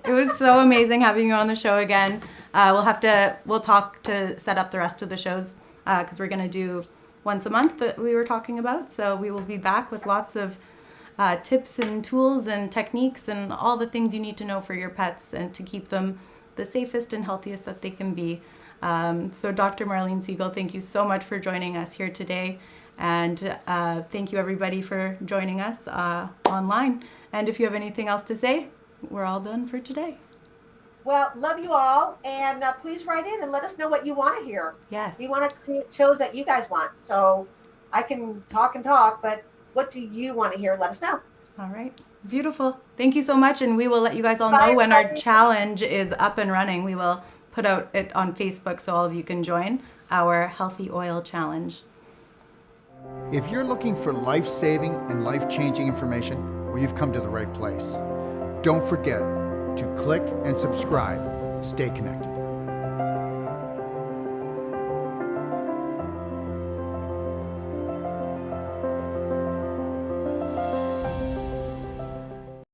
It was so amazing having you on the show again. We'll talk to set up the rest of the shows, because we're going to do once a month that we were talking about. So we will be back with lots of tips and tools and techniques and all the things you need to know for your pets and to keep them the safest and healthiest that they can be. So Dr. Marlene Siegel, thank you so much for joining us here today. And thank you everybody for joining us online. And if you have anything else to say, we're all done for today.
Well, love you all. And please write in and let us know what you want to hear.
Yes.
We want to create shows that you guys want. So I can talk and talk, but what do you want to hear? Let us know.
All right. Beautiful. Thank you so much. And we will let you guys all know
Bye,
when our
everybody.
challenge is up and running. We will put out it on Facebook so all of you can join our Healthy Oil Challenge.
If you're looking for life-saving and life-changing information, well, you've come to the right place. Don't forget to click and subscribe. Stay connected.